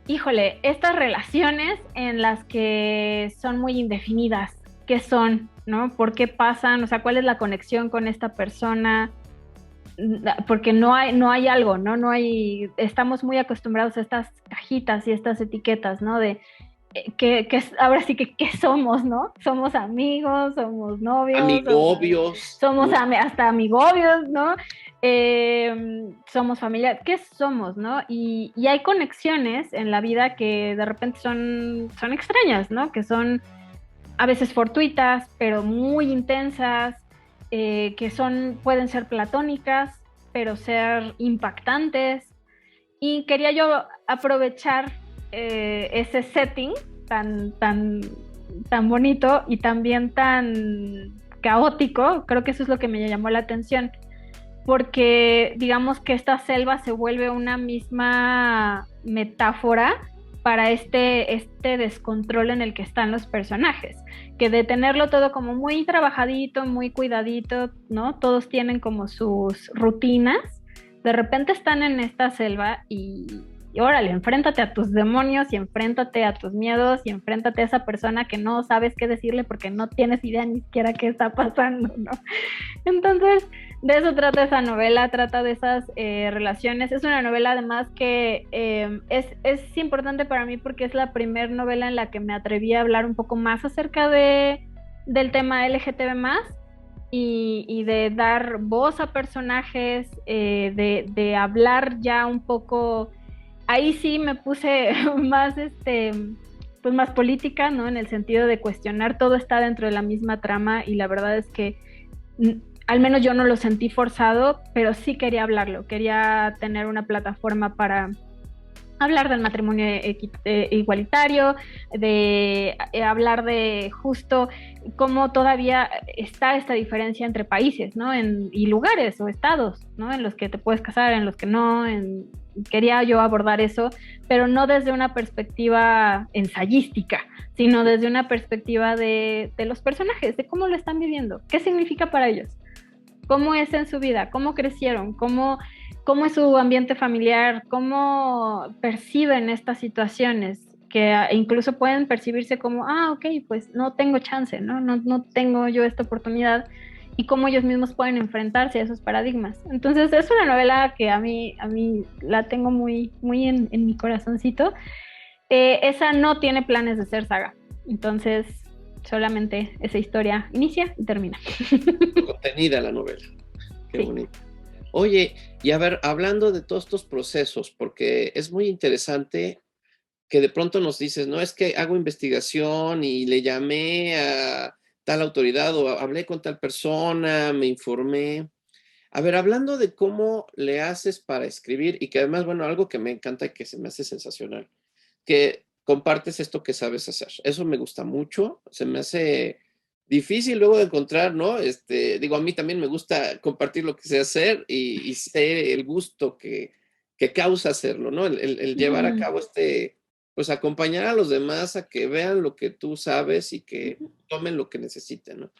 híjole, estas relaciones en las que son muy indefinidas, ¿qué son, no? ¿Por qué pasan? O sea, ¿cuál es la conexión con esta persona? Porque no hay algo, ¿no? Estamos muy acostumbrados a estas cajitas y estas etiquetas, ¿no? De ahora sí que ¿qué somos, no? Somos amigos, somos novios. Amigobios. Somos hasta amigobios, ¿no? Somos familia, ¿qué somos, no? Y hay conexiones en la vida que de repente son extrañas, ¿no? Que son a veces fortuitas, pero muy intensas, que pueden ser platónicas, pero ser impactantes. Y quería yo aprovechar ese setting tan bonito y también tan caótico, creo que eso es lo que me llamó la atención, porque digamos que esta selva se vuelve una misma metáfora para este descontrol en el que están los personajes, que de tenerlo todo como muy trabajadito, muy cuidadito, ¿no? Todos tienen como sus rutinas, de repente están en esta selva y órale, enfréntate a tus demonios y enfréntate a tus miedos y enfréntate a esa persona que no sabes qué decirle porque no tienes idea ni siquiera qué está pasando, ¿no? Entonces, de eso trata esa novela, trata de esas relaciones. Es una novela además que es importante para mí porque es la primera novela en la que me atreví a hablar un poco más acerca del tema LGTB+, y de dar voz a personajes, de hablar ya un poco. Ahí sí me puse más, pues más política, ¿no? En el sentido de cuestionar, todo está dentro de la misma trama y la verdad es que al menos yo no lo sentí forzado, pero sí quería hablarlo, quería tener una plataforma para hablar del matrimonio igualitario, de hablar de justo cómo todavía está esta diferencia entre países, ¿no? Y lugares o estados, ¿no? En los que te puedes casar, en los que no. Quería yo abordar eso, pero no desde una perspectiva ensayística, sino desde una perspectiva de los personajes, de cómo lo están viviendo, qué significa para ellos, cómo es en su vida, cómo crecieron, cómo es su ambiente familiar, cómo perciben estas situaciones, que incluso pueden percibirse como, ok, pues no tengo chance, ¿no? No tengo yo esta oportunidad, y cómo ellos mismos pueden enfrentarse a esos paradigmas. Entonces es una novela que a mí la tengo muy, muy en mi corazoncito. Esa no tiene planes de ser saga, entonces solamente esa historia inicia y termina. Contenida la novela. Qué sí. bonito. Oye, y a ver, hablando de todos estos procesos, porque es muy interesante que de pronto nos dices, no, es que hago investigación y le llamé a tal autoridad o hablé con tal persona, me informé. A ver, hablando de cómo le haces para escribir y que además, bueno, algo que me encanta y que se me hace sensacional, que compartes esto que sabes hacer. Eso me gusta mucho, se me hace difícil luego de encontrar, ¿no? Digo, a mí también me gusta compartir lo que sé hacer y sé el gusto que causa hacerlo, ¿no? El llevar a cabo pues acompañar a los demás a que vean lo que tú sabes y que tomen lo que necesiten, ¿no?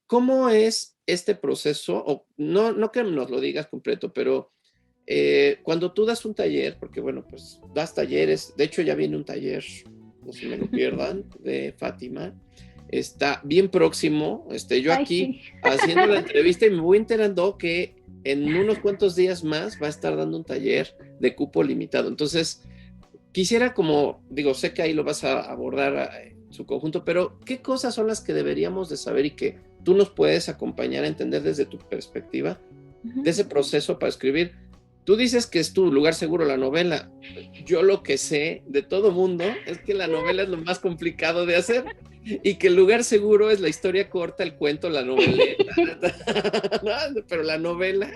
¿Cómo es este proceso? O no que nos lo digas completo, pero cuando tú das un taller, porque bueno, pues das talleres, de hecho ya viene un taller, no se me lo pierdan, de Fátima, está bien próximo, yo aquí Sí. haciendo la entrevista y me voy enterando que en unos cuantos días más va a estar dando un taller de cupo limitado. Entonces, quisiera como, digo, sé que ahí lo vas a abordar en su conjunto, pero ¿qué cosas son las que deberíamos de saber y que tú nos puedes acompañar a entender desde tu perspectiva de ese proceso para escribir? Tú dices que es tu lugar seguro la novela. Yo lo que sé de todo mundo es que la novela es lo más complicado de hacer y que el lugar seguro es la historia corta, el cuento, la noveleta. Pero la novela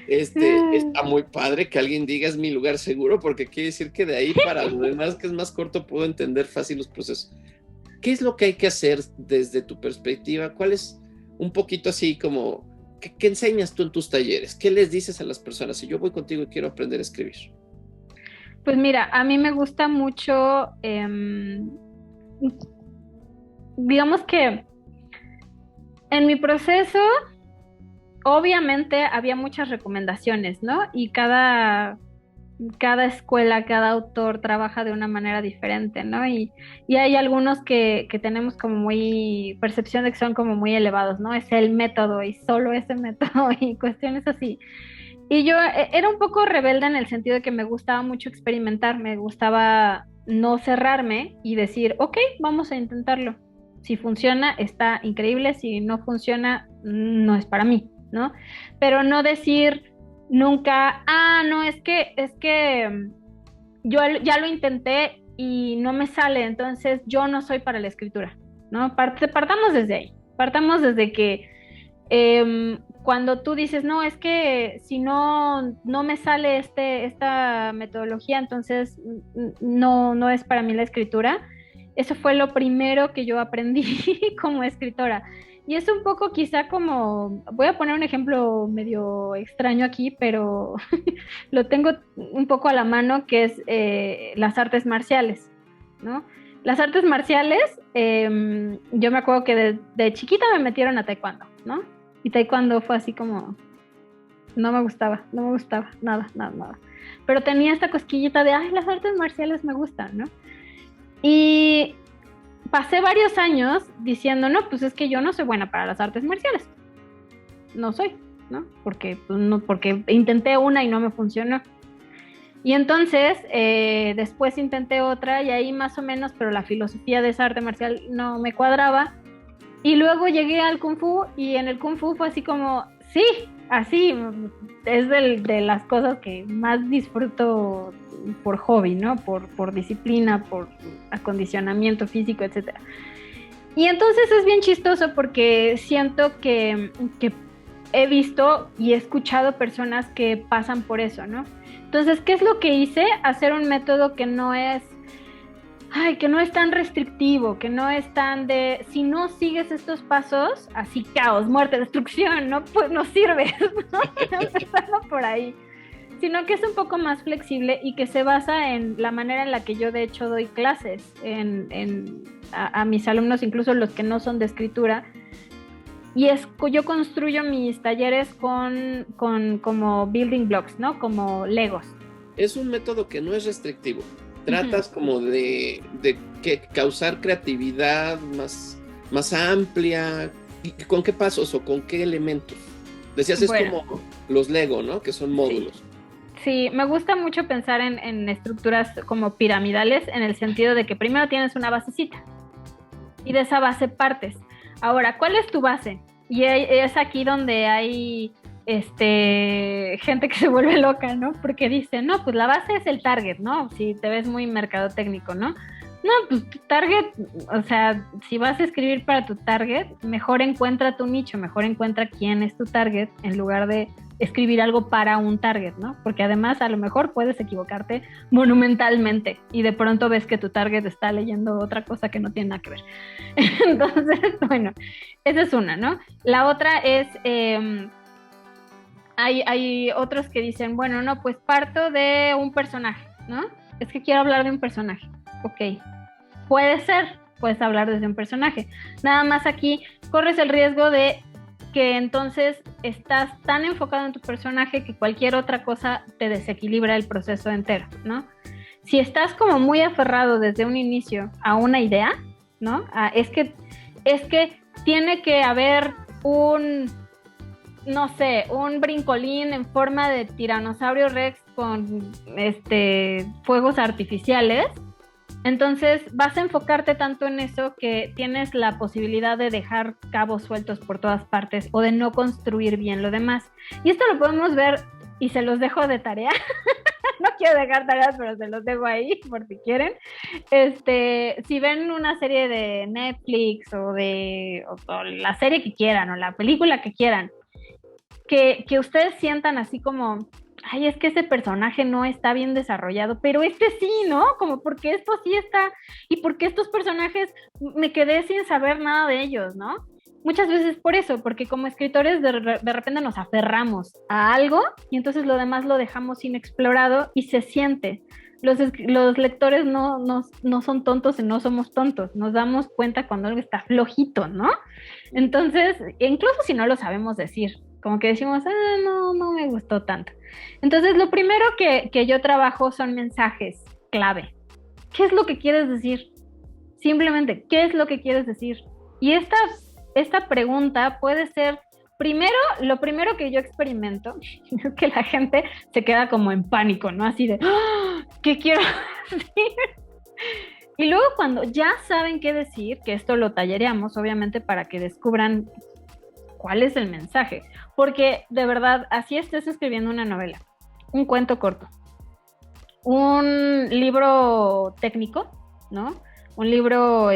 está muy padre que alguien diga es mi lugar seguro porque quiere decir que de ahí para lo demás que es más corto puedo entender fácil los procesos. ¿Qué es lo que hay que hacer desde tu perspectiva? ¿Cuál es un poquito así como ¿qué enseñas tú en tus talleres? ¿Qué les dices a las personas? Si yo voy contigo y quiero aprender a escribir. Pues mira, a mí me gusta mucho, digamos que en mi proceso, obviamente había muchas recomendaciones, ¿no? Y cada escuela, cada autor trabaja de una manera diferente, ¿no? Y hay algunos que tenemos como muy percepción de que son como muy elevados, ¿no? Es el método y solo ese método y cuestiones así. Y yo era un poco rebelde en el sentido de que me gustaba mucho experimentar, me gustaba no cerrarme y decir, ok, vamos a intentarlo. Si funciona, está increíble, si no funciona, no es para mí, ¿no? Pero no decir nunca, no, es que yo ya lo intenté y no me sale, entonces yo no soy para la escritura, ¿no? Partamos desde ahí, partamos desde que cuando tú dices, no, es que si no me sale esta metodología, entonces no es para mí la escritura. Eso fue lo primero que yo aprendí como escritora. Y es un poco quizá como, voy a poner un ejemplo medio extraño aquí, pero lo tengo un poco a la mano, que es las artes marciales, ¿no? Las artes marciales, yo me acuerdo que de chiquita me metieron a taekwondo, ¿no? Y taekwondo fue así como, no me gustaba, nada. Pero tenía esta cosquillita de, ay, las artes marciales me gustan, ¿no? Y pasé varios años diciendo, no, pues es que yo no soy buena para las artes marciales. No soy, ¿no? Porque intenté una y no me funcionó. Y entonces, después intenté otra y ahí más o menos, pero la filosofía de esa arte marcial no me cuadraba. Y luego llegué al Kung Fu y en el Kung Fu fue así como, sí, así, es de las cosas que más disfruto por hobby, ¿no? Por disciplina, por acondicionamiento físico, etcétera. Y entonces es bien chistoso porque siento que he visto y he escuchado personas que pasan por eso, ¿no? Entonces, ¿qué es lo que hice? Hacer un método que no es tan restrictivo, que no es tan de, si no sigues estos pasos, así caos, muerte, destrucción, no, pues no sirves, ¿no? Empezando por ahí. Sino que es un poco más flexible y que se basa en la manera en la que yo de hecho doy clases a mis alumnos, incluso los que no son de escritura. Y yo construyo mis talleres con como building blocks, ¿no? Como Legos. Es un método que no es restrictivo. Tratas como de causar creatividad más amplia. ¿Y con qué pasos o con qué elementos? Decías, es como los Lego, ¿no? Que son módulos. Sí, me gusta mucho pensar en estructuras como piramidales, en el sentido de que primero tienes una basecita y de esa base partes. Ahora, ¿cuál es tu base? Y es aquí donde hay gente que se vuelve loca, ¿no? Porque dice, no, pues la base es el target, ¿no? Si te ves muy mercadotécnico, ¿no? No, pues tu target, o sea, si vas a escribir para tu target, mejor encuentra tu nicho, mejor encuentra quién es tu target en lugar de escribir algo para un target, ¿no? Porque además a lo mejor puedes equivocarte monumentalmente y de pronto ves que tu target está leyendo otra cosa que no tiene nada que ver. Entonces, bueno, esa es una, ¿no? La otra es, hay otros que dicen, bueno, no, pues parto de un personaje, ¿no? Es que quiero hablar de un personaje. Ok, puede ser, puedes hablar desde un personaje. Nada más aquí corres el riesgo de que entonces estás tan enfocado en tu personaje que cualquier otra cosa te desequilibra el proceso entero, ¿no? Si estás como muy aferrado desde un inicio a una idea, ¿no? Es que tiene que haber no sé, un brincolín en forma de tiranosaurio rex con fuegos artificiales. Entonces vas a enfocarte tanto en eso que tienes la posibilidad de dejar cabos sueltos por todas partes o de no construir bien lo demás. Y esto lo podemos ver y se los dejo de tarea. No quiero dejar tareas, pero se los dejo ahí por si quieren. Si ven una serie de Netflix o la serie que quieran o la película que quieran, que ustedes sientan así como, ay, es que ese personaje no está bien desarrollado, pero sí, ¿no? Como porque esto sí está, y porque estos personajes me quedé sin saber nada de ellos, ¿no? Muchas veces por eso, porque como escritores de repente nos aferramos a algo y entonces lo demás lo dejamos inexplorado y se siente. Los lectores no son tontos y no somos tontos, nos damos cuenta cuando algo está flojito, ¿no? Entonces, incluso si no lo sabemos decir, como que decimos, no me gustó tanto. Entonces, lo primero que yo trabajo son mensajes clave. ¿Qué es lo que quieres decir? Simplemente, ¿qué es lo que quieres decir? Y esta pregunta puede ser, lo primero que yo experimento es que la gente se queda como en pánico, ¿no? Así de, ¿qué quiero decir? Y luego cuando ya saben qué decir, que esto lo tallereamos, obviamente, para que descubran cuál es el mensaje. Porque, de verdad, así estés escribiendo una novela, un cuento corto, un libro técnico, ¿no? Un libro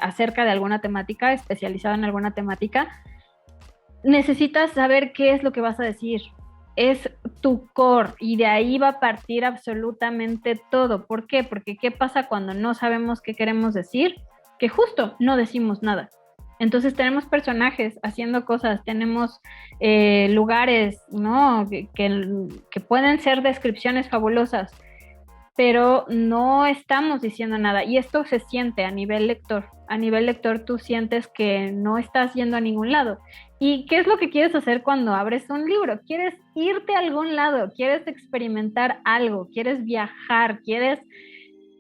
acerca de alguna temática, especializado en alguna temática, necesitas saber qué es lo que vas a decir. Es tu core y de ahí va a partir absolutamente todo. ¿Por qué? Porque ¿qué pasa cuando no sabemos qué queremos decir? Que justo no decimos nada. Entonces tenemos personajes haciendo cosas, tenemos lugares, ¿no? Que pueden ser descripciones fabulosas, pero no estamos diciendo nada. Y esto se siente a nivel lector. A nivel lector tú sientes que no estás yendo a ningún lado. ¿Y qué es lo que quieres hacer cuando abres un libro? Quieres irte a algún lado, quieres experimentar algo, quieres viajar, quieres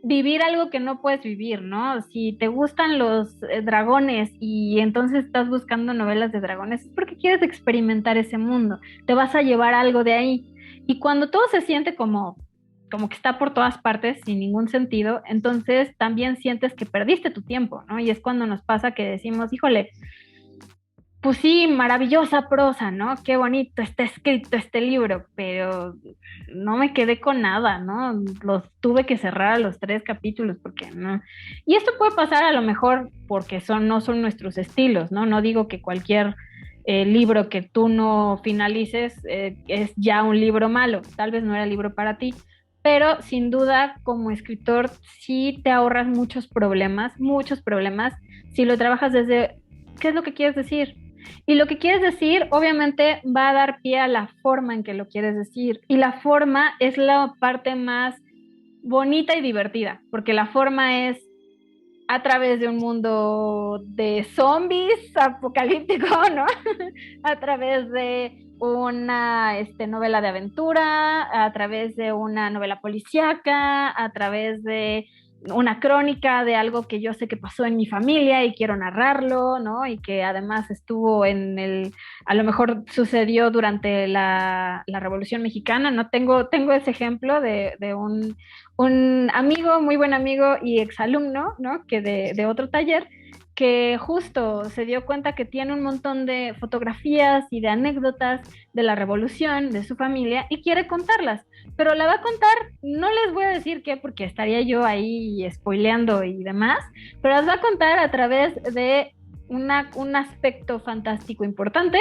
vivir algo que no puedes vivir, ¿no? Si te gustan los dragones y entonces estás buscando novelas de dragones, es porque quieres experimentar ese mundo, te vas a llevar algo de ahí. Y cuando todo se siente como que está por todas partes sin ningún sentido, entonces también sientes que perdiste tu tiempo, ¿no? Y es cuando nos pasa que decimos, híjole, pues sí, maravillosa prosa, ¿no? Qué bonito está escrito este libro, pero no me quedé con nada, ¿no? Los tuve que cerrar a los 3 capítulos porque no. Y esto puede pasar a lo mejor porque no son nuestros estilos, ¿no? No digo que cualquier libro que tú no finalices es ya un libro malo, tal vez no era el libro para ti, pero sin duda como escritor sí te ahorras muchos problemas, si lo trabajas desde, ¿qué es lo que quieres decir? Y lo que quieres decir, obviamente, va a dar pie a la forma en que lo quieres decir. Y la forma es la parte más bonita y divertida, porque la forma es a través de un mundo de zombies apocalíptico, ¿no? A través de una novela de aventura, a través de una novela policíaca, a través de una crónica de algo que yo sé que pasó en mi familia y quiero narrarlo, ¿no? Y que además estuvo a lo mejor sucedió durante la Revolución Mexicana, ¿no? Tengo ese ejemplo de un amigo, muy buen amigo y exalumno, ¿no? Que de otro taller, que justo se dio cuenta que tiene un montón de fotografías y de anécdotas de la revolución, de su familia, y quiere contarlas, pero la va a contar, no les voy a decir qué, porque estaría yo ahí spoileando y demás, pero las va a contar a través de un aspecto fantástico importante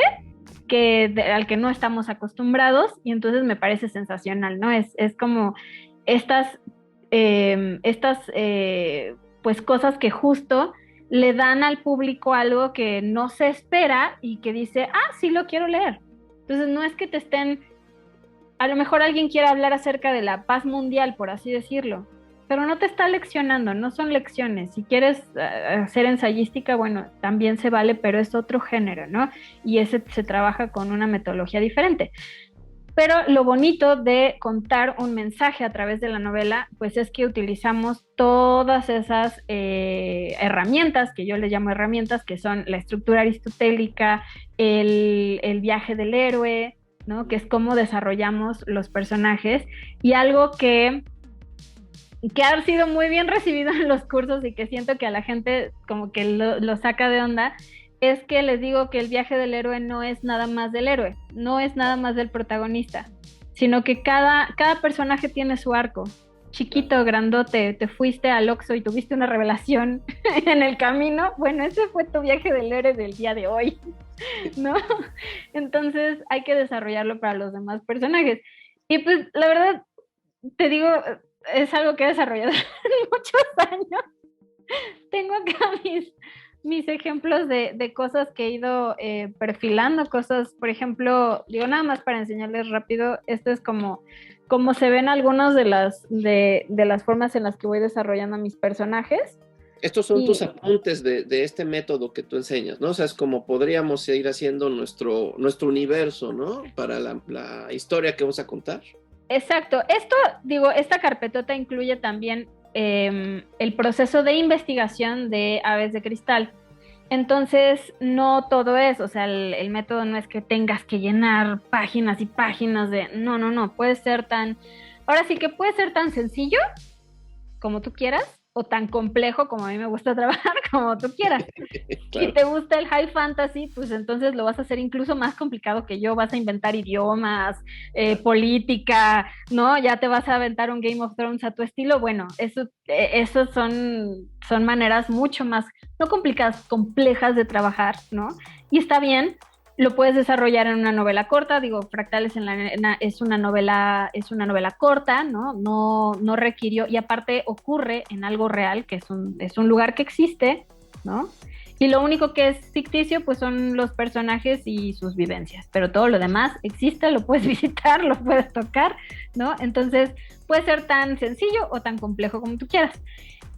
al que no estamos acostumbrados, y entonces me parece sensacional, ¿no? Es como estas, pues cosas que justo le dan al público algo que no se espera y que dice, sí lo quiero leer. Entonces no es que te estén, a lo mejor alguien quiere hablar acerca de la paz mundial, por así decirlo, pero no te está leccionando, no son lecciones. Si quieres hacer ensayística, bueno, también se vale, pero es otro género, ¿no? Y ese se trabaja con una metodología diferente. Pero lo bonito de contar un mensaje a través de la novela, pues es que utilizamos todas esas herramientas, que yo les llamo herramientas, que son la estructura aristotélica, el viaje del héroe, ¿no? Que es cómo desarrollamos los personajes, y algo que ha sido muy bien recibido en los cursos y que siento que a la gente como que lo saca de onda, es que les digo que el viaje del héroe no es nada más del héroe, no es nada más del protagonista, sino que cada personaje tiene su arco. Chiquito, grandote, te fuiste al Oxxo y tuviste una revelación en el camino, bueno, ese fue tu viaje del héroe del día de hoy, ¿no? Entonces hay que desarrollarlo para los demás personajes. Y pues la verdad, te digo, es algo que he desarrollado en muchos años. Tengo acá mis ejemplos de cosas que he ido perfilando, cosas, por ejemplo, digo nada más para enseñarles rápido, esto es como se ven algunas de las formas en las que voy desarrollando a mis personajes. Estos son tus apuntes de este método que tú enseñas, ¿no? O sea, es como podríamos ir haciendo nuestro universo, ¿no? Para la historia que vamos a contar. Exacto. Esta carpetota incluye también el proceso de investigación de Aves de Cristal. Entonces, no todo es, o sea, el método no es que tengas que llenar páginas y páginas no, ahora sí que puede ser tan sencillo como tú quieras, o tan complejo como a mí me gusta trabajar, como tú quieras. Claro. Si te gusta el high fantasy, pues entonces lo vas a hacer incluso más complicado que yo, vas a inventar idiomas, política, ¿no? Ya te vas a aventar un Game of Thrones a tu estilo. Bueno, esos son maneras mucho más, no complicadas, complejas de trabajar, ¿no? Y está bien, lo puedes desarrollar en una novela corta, digo, Fractales es una novela corta, ¿no? No requirió, y aparte ocurre en algo real, que es un lugar que existe, ¿no? Y lo único que es ficticio, pues son los personajes y sus vivencias, pero todo lo demás existe, lo puedes visitar, lo puedes tocar, ¿no? Entonces, puede ser tan sencillo o tan complejo como tú quieras.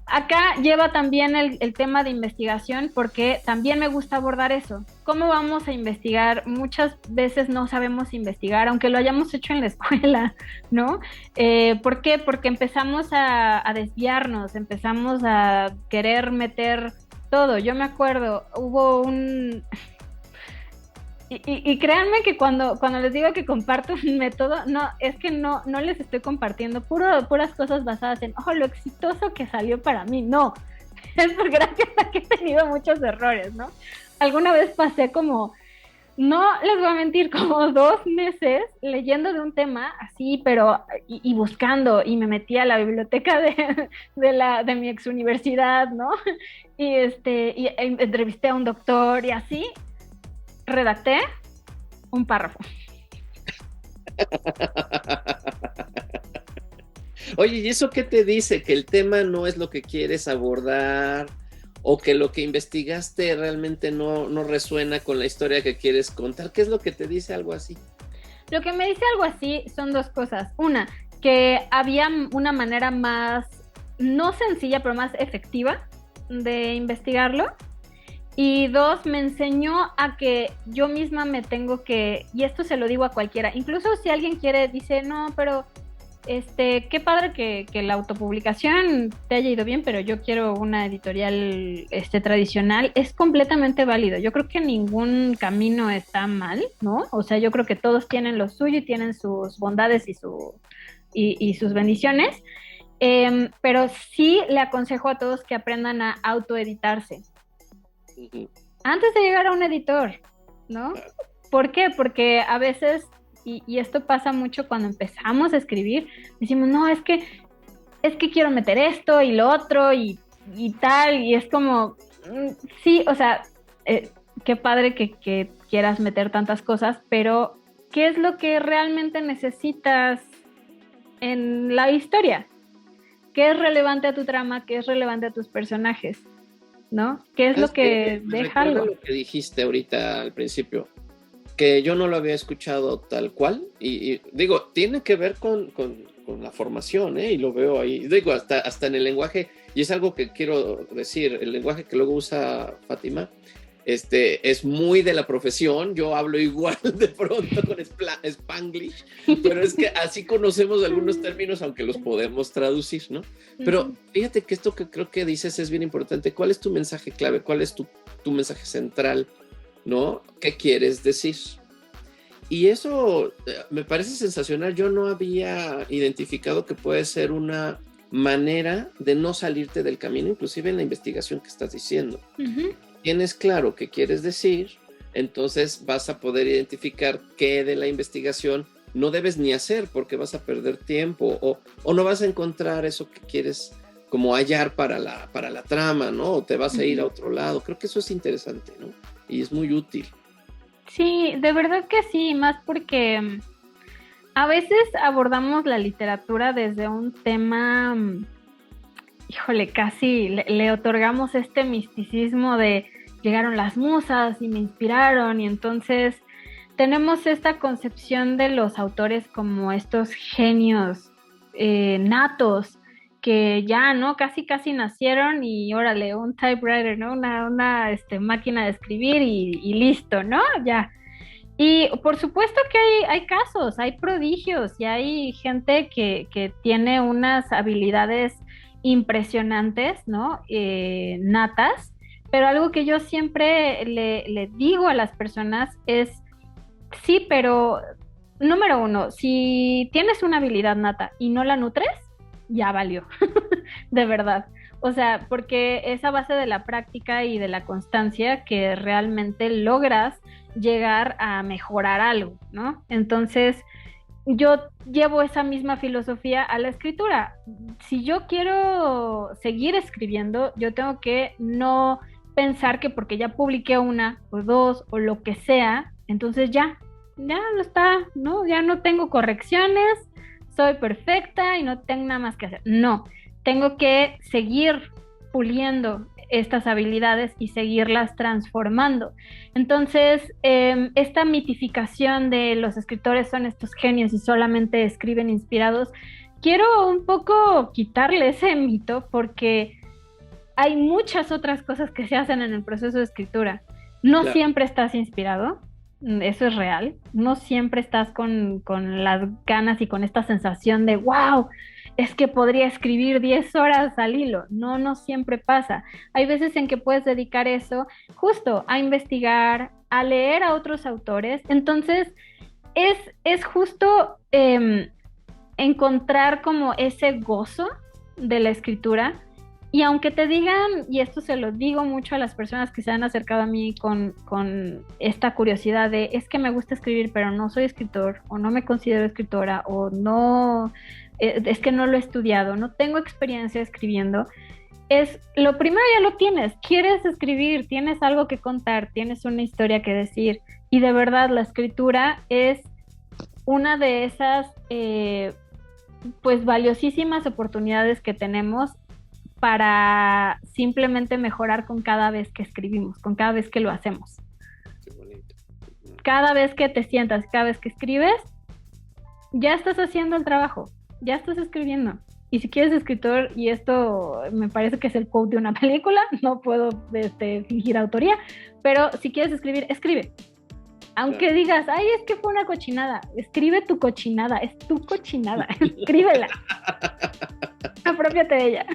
Acá lleva también el tema de investigación porque también me gusta abordar eso. ¿Cómo vamos a investigar? Muchas veces no sabemos investigar, aunque lo hayamos hecho en la escuela, ¿no? ¿Por qué? Porque empezamos a desviarnos, empezamos a querer meter todo. Yo me acuerdo, hubo un... Y créanme que cuando les digo que comparto un método, no, es que no les estoy compartiendo puras cosas basadas en, lo exitoso que salió para mí, no. Es por gracias a que he tenido muchos errores, ¿no? Alguna vez pasé como, no les voy a mentir, como 2 meses leyendo de un tema así, pero, y buscando, y me metí a la biblioteca de mi ex universidad, ¿no? Y entrevisté a un doctor y así, redacté un párrafo. Oye, ¿y eso qué te dice? ¿Que el tema no es lo que quieres abordar? ¿O que lo que investigaste realmente no resuena con la historia que quieres contar? ¿Qué es lo que te dice algo así? Lo que me dice algo así son 2 cosas. Una, que había una manera más, no sencilla, pero más efectiva de investigarlo. Y 2, me enseñó a que yo misma me tengo que, y esto se lo digo a cualquiera, incluso si alguien quiere, dice, no, pero qué padre que la autopublicación te haya ido bien, pero yo quiero una editorial tradicional, es completamente válido. Yo creo que ningún camino está mal, ¿no? O sea, yo creo que todos tienen lo suyo y tienen sus bondades y sus bendiciones, pero sí le aconsejo a todos que aprendan a autoeditarse antes de llegar a un editor, ¿no? ¿Por qué? Porque a veces, y esto pasa mucho cuando empezamos a escribir, decimos, no, es que quiero meter esto y lo otro y tal, y es como, sí, o sea, qué padre que quieras meter tantas cosas, pero ¿qué es lo que realmente necesitas en la historia? ¿Qué es relevante a tu trama? ¿Qué es relevante a tus personajes? ¿No? ¿Qué es lo que deja algo? Lo que dijiste ahorita al principio, que yo no lo había escuchado tal cual, y digo, tiene que ver con la formación, y lo veo ahí, digo, hasta en el lenguaje, y es algo que quiero decir, el lenguaje que luego usa Fátima, es muy de la profesión. Yo hablo igual de pronto con Spanglish, pero es que así conocemos algunos términos, aunque los podemos traducir, ¿no? Pero fíjate que esto que creo que dices es bien importante. ¿Cuál es tu mensaje clave? ¿Cuál es tu mensaje central? ¿No? ¿Qué quieres decir? Y eso me parece sensacional. Yo no había identificado que puede ser una manera de no salirte del camino, inclusive en la investigación que estás diciendo. Tienes claro qué quieres decir, entonces vas a poder identificar qué de la investigación no debes ni hacer porque vas a perder tiempo o no vas a encontrar eso que quieres como hallar para la trama, ¿no? O te vas a ir a otro lado. Creo que eso es interesante, ¿no? Y es muy útil. Sí, de verdad que sí, más porque a veces abordamos la literatura desde un tema, híjole, casi le otorgamos este misticismo de llegaron las musas y me inspiraron, y entonces tenemos esta concepción de los autores como estos genios natos que ya, ¿no? Casi nacieron y órale, un typewriter, ¿no? Una máquina de escribir y listo, ¿no? Ya. Y por supuesto que hay casos, hay prodigios y hay gente que tiene unas habilidades impresionantes, ¿no? Natas, pero algo que yo siempre le digo a las personas es, sí, pero número 1, si tienes una habilidad nata y no la nutres, ya valió, de verdad. O sea, porque es a base de la práctica y de la constancia que realmente logras llegar a mejorar algo, ¿no? Entonces, yo llevo esa misma filosofía a la escritura. Si yo quiero seguir escribiendo, yo tengo que no pensar que porque ya publiqué 1 o 2 o lo que sea, entonces ya no está, ¿no? Ya no tengo correcciones, soy perfecta y no tengo nada más que hacer. No, tengo que seguir puliendo estas habilidades y seguirlas transformando. Entonces, esta mitificación de los escritores son estos genios y solamente escriben inspirados, quiero un poco quitarle ese mito porque hay muchas otras cosas que se hacen en el proceso de escritura. No Claro. siempre estás inspirado, eso es real. No siempre estás con las ganas y con esta sensación de wow, es que podría escribir 10 horas al hilo. No, no siempre pasa. Hay veces en que puedes dedicar eso justo a investigar, a leer a otros autores. Entonces, es justo encontrar como ese gozo de la escritura. Y aunque te digan, y esto se lo digo mucho a las personas que se han acercado a mí con esta curiosidad de es que me gusta escribir, pero no soy escritor, o no me considero escritora, o no, es que no lo he estudiado, no tengo experiencia escribiendo, es lo primero ya lo tienes, quieres escribir, tienes algo que contar, tienes una historia que decir, y de verdad la escritura es una de esas pues valiosísimas oportunidades que tenemos para simplemente mejorar con cada vez que escribimos, con cada vez que lo hacemos. Qué bonito. Cada vez que te sientas, cada vez que escribes, ya estás haciendo el trabajo, ya estás escribiendo. Y si quieres escritor, y esto me parece que es el quote de una película, no puedo fingir autoría, pero si quieres escribir, escribe. Aunque digas, ay, es que fue una cochinada, escribe tu cochinada, es tu cochinada, escríbela. Apropiate de ella.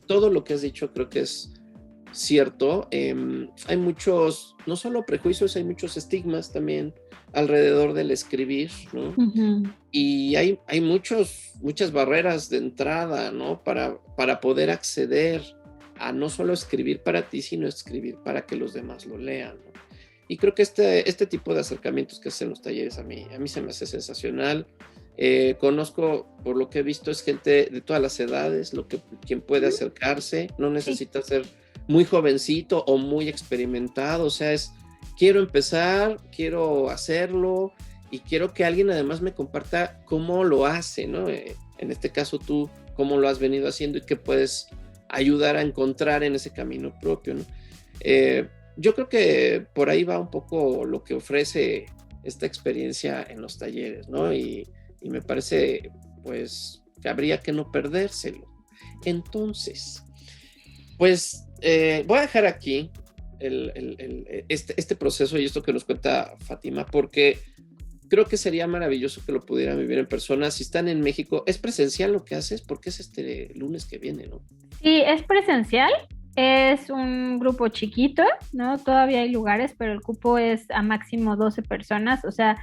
Todo lo que has dicho creo que es cierto. Hay muchos, no solo prejuicios, hay muchos estigmas también alrededor del escribir, ¿no? Uh-huh. Y hay muchas barreras de entrada, ¿no? Para poder acceder a no solo escribir para ti, sino escribir para que los demás lo lean, ¿no? Y creo que este tipo de acercamientos que hacen los talleres a mí se me hace sensacional. Conozco, por lo que he visto, es gente de todas las edades, quien puede acercarse, no necesita ser muy jovencito o muy experimentado, o sea, quiero empezar, quiero hacerlo y quiero que alguien además me comparta cómo lo hace, ¿no? En este caso tú, cómo lo has venido haciendo y qué puedes ayudar a encontrar en ese camino propio, ¿no? Yo creo que por ahí va un poco lo que ofrece esta experiencia en los talleres, ¿no? Y me parece, pues, que habría que no perdérselo. Entonces, pues, voy a dejar aquí este proceso y esto que nos cuenta Fátima, porque creo que sería maravilloso que lo pudieran vivir en persona. Si están en México, ¿es presencial lo que haces? Porque es este lunes que viene, ¿no? Sí, es presencial. Es un grupo chiquito, ¿no? Todavía hay lugares, pero el cupo es a máximo 12 personas. O sea,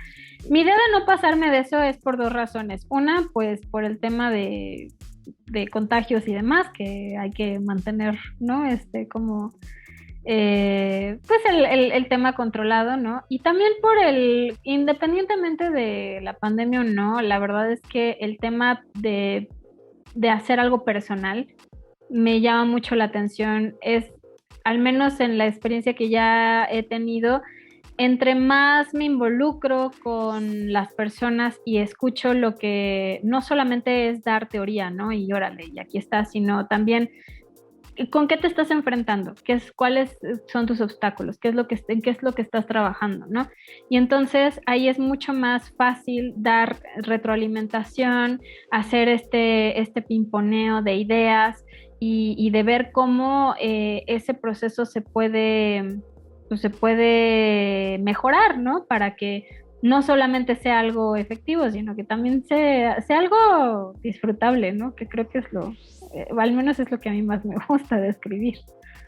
mi idea de no pasarme de eso es por dos razones. Una, pues por el tema de contagios y demás, que hay que mantener, ¿no? Como, pues el tema controlado, ¿no? Y también independientemente de la pandemia o no, la verdad es que el tema de hacer algo personal me llama mucho la atención. Al menos en la experiencia que ya he tenido, entre más me involucro con las personas y escucho lo que no solamente es dar teoría, ¿no? Y órale, y aquí está, sino también con qué te estás enfrentando, cuáles son tus obstáculos, en qué es lo que estás trabajando, ¿no? Y entonces ahí es mucho más fácil dar retroalimentación, hacer este pimponeo de ideas y de ver cómo ese proceso se puede mejorar, ¿no? Para que no solamente sea algo efectivo, sino que también sea algo disfrutable, ¿no? Que creo que al menos es lo que a mí más me gusta de escribir.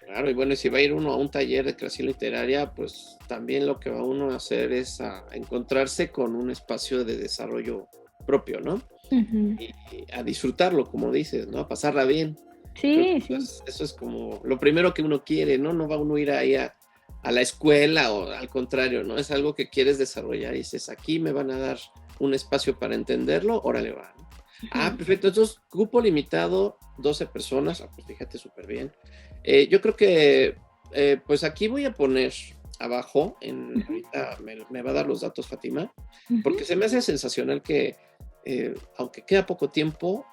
Claro, y bueno, y si va a ir uno a un taller de creación literaria, pues también lo que va uno a hacer es a encontrarse con un espacio de desarrollo propio, ¿no? Uh-huh. Y a disfrutarlo, como dices, ¿no? A pasarla bien. Sí, sí. Eso es como lo primero que uno quiere, ¿no? No va uno a ir ahí a la escuela o al contrario, ¿no? Es algo que quieres desarrollar y dices, aquí me van a dar un espacio para entenderlo, órale va, ¿no? Ah, perfecto. Entonces, grupo limitado, 12 personas. Pues fíjate súper bien. Yo creo que, pues aquí voy a poner abajo, ahorita me va a dar los datos Fátima, porque se me hace sensacional que aunque queda poco tiempo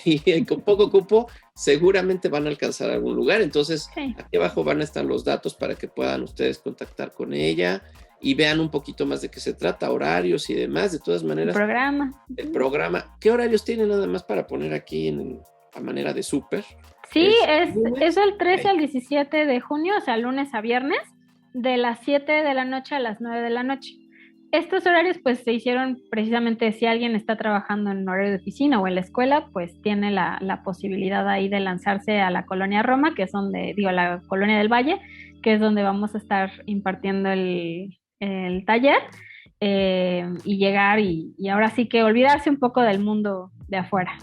y con poco cupo, seguramente van a alcanzar algún lugar. Entonces, Sí. aquí abajo van a estar los datos para que puedan ustedes contactar con ella y vean un poquito más de qué se trata, horarios y demás. De todas maneras, el programa, ¿qué horarios tiene nada más para poner aquí a manera de súper? Sí, es el 13 al 17 de junio, o sea, lunes a viernes, de las 7 de la noche a las 9 de la noche. Estos horarios pues se hicieron precisamente si alguien está trabajando en horario de oficina o en la escuela, pues tiene la posibilidad ahí de lanzarse a la Colonia Roma, que es donde, digo, la Colonia del Valle, que es donde vamos a estar impartiendo el taller, y llegar y ahora sí que olvidarse un poco del mundo de afuera.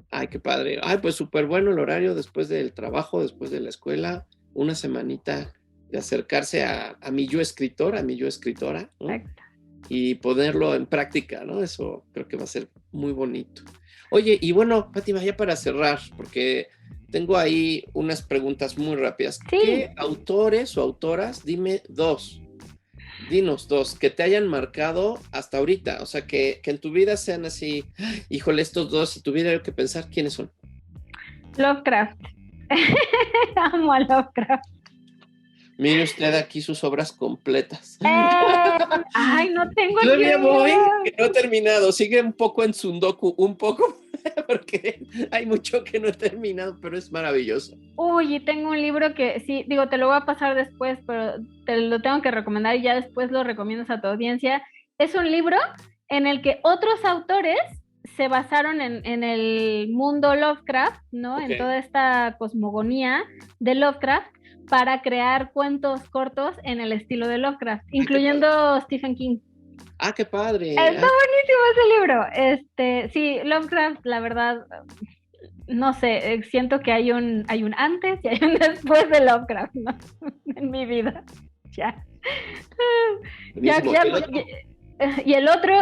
Ay, qué padre. Ay, pues súper bueno el horario después del trabajo, después de la escuela, una semanita de acercarse a mi yo escritor, a mi yo escritora, ¿no? Exacto. Y ponerlo en práctica, ¿no? Eso creo que va a ser muy bonito. Oye, y bueno, Fátima, ya para cerrar, porque tengo ahí unas preguntas muy rápidas. Sí. ¿Qué autores o autoras, dinos dos, que te hayan marcado hasta ahorita? O sea, que en tu vida sean así, híjole, estos dos, si tuviera que pensar, ¿quiénes son? Lovecraft. Amo a Lovecraft. Mire usted aquí sus obras completas. Ay, no tengo aquí. Todavía voy, que no he terminado. Sigue un poco en Sundoku, un poco, porque hay mucho que no he terminado, pero es maravilloso. Uy, y tengo un libro que sí, digo, te lo voy a pasar después, pero te lo tengo que recomendar y ya después lo recomiendas a tu audiencia. Es un libro en el que otros autores se basaron en el mundo Lovecraft, ¿no? Okay. En toda esta cosmogonía de Lovecraft, para crear cuentos cortos en el estilo de Lovecraft, incluyendo Stephen King. ¡Ah, qué padre! Está buenísimo ese libro. Sí, Lovecraft, la verdad, no sé, siento que hay un antes y hay un después de Lovecraft, ¿no? En mi vida. Ya. Y el otro,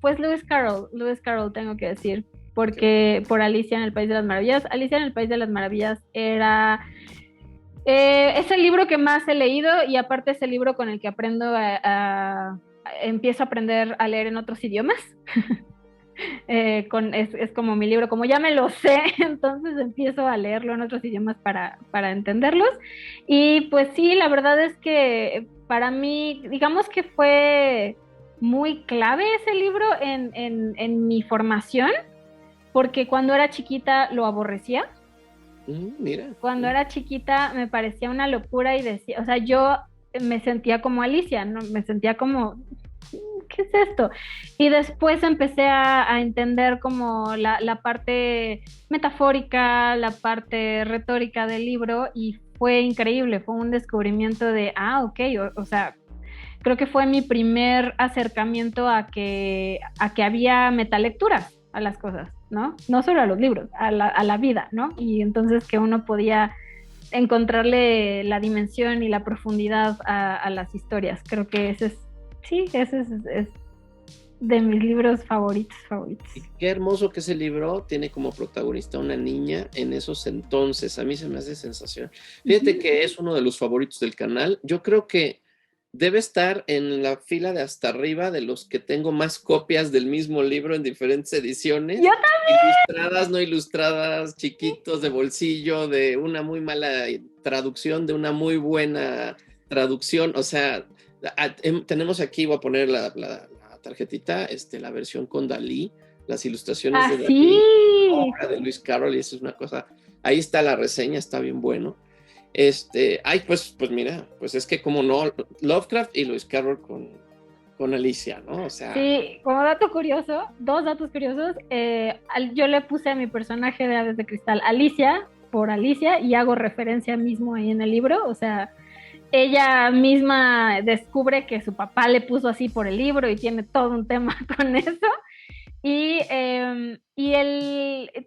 pues Lewis Carroll tengo que decir, porque por Alicia en el País de las Maravillas. Alicia en el País de las Maravillas es el libro que más he leído y aparte es el libro con el que empiezo a aprender a leer en otros idiomas. Es como mi libro, como ya me lo sé, entonces empiezo a leerlo en otros idiomas para entenderlos. Y pues sí, la verdad es que para mí, digamos que fue muy clave ese libro en mi formación, porque cuando era chiquita lo aborrecía. Mira. Cuando era chiquita me parecía una locura y decía, o sea, yo me sentía como Alicia, ¿no? Me sentía como, ¿qué es esto? Y después empecé a entender como la parte metafórica, la parte retórica del libro y fue increíble, fue un descubrimiento de, ok, o sea, creo que fue mi primer acercamiento a que había metalecturas a las cosas, ¿no? No solo a los libros, a la vida, ¿no? Y entonces que uno podía encontrarle la dimensión y la profundidad a las historias. Creo que ese es de mis libros favoritos. Y qué hermoso que ese libro tiene como protagonista una niña en esos entonces. A mí se me hace sensación. Fíjate que es uno de los favoritos del canal. Yo creo que debe estar en la fila de hasta arriba de los que tengo más copias del mismo libro en diferentes ediciones. ¡Yo también! Ilustradas, no ilustradas, chiquitos, de bolsillo, de una muy mala traducción, de una muy buena traducción. O sea, tenemos aquí, voy a poner la tarjetita, la versión con Dalí, las ilustraciones de Dalí, obra de Lewis Carroll, y eso es una cosa. Ahí está la reseña, está bien bueno. Pues mira, pues es que como no, Lovecraft y Lewis Carroll con Alicia, ¿no? O sea. Sí, como dato curioso, dos datos curiosos, yo le puse a mi personaje de Aves de Cristal Alicia, por Alicia, y hago referencia mismo ahí en el libro, o sea, ella misma descubre que su papá le puso así por el libro y tiene todo un tema con eso. Y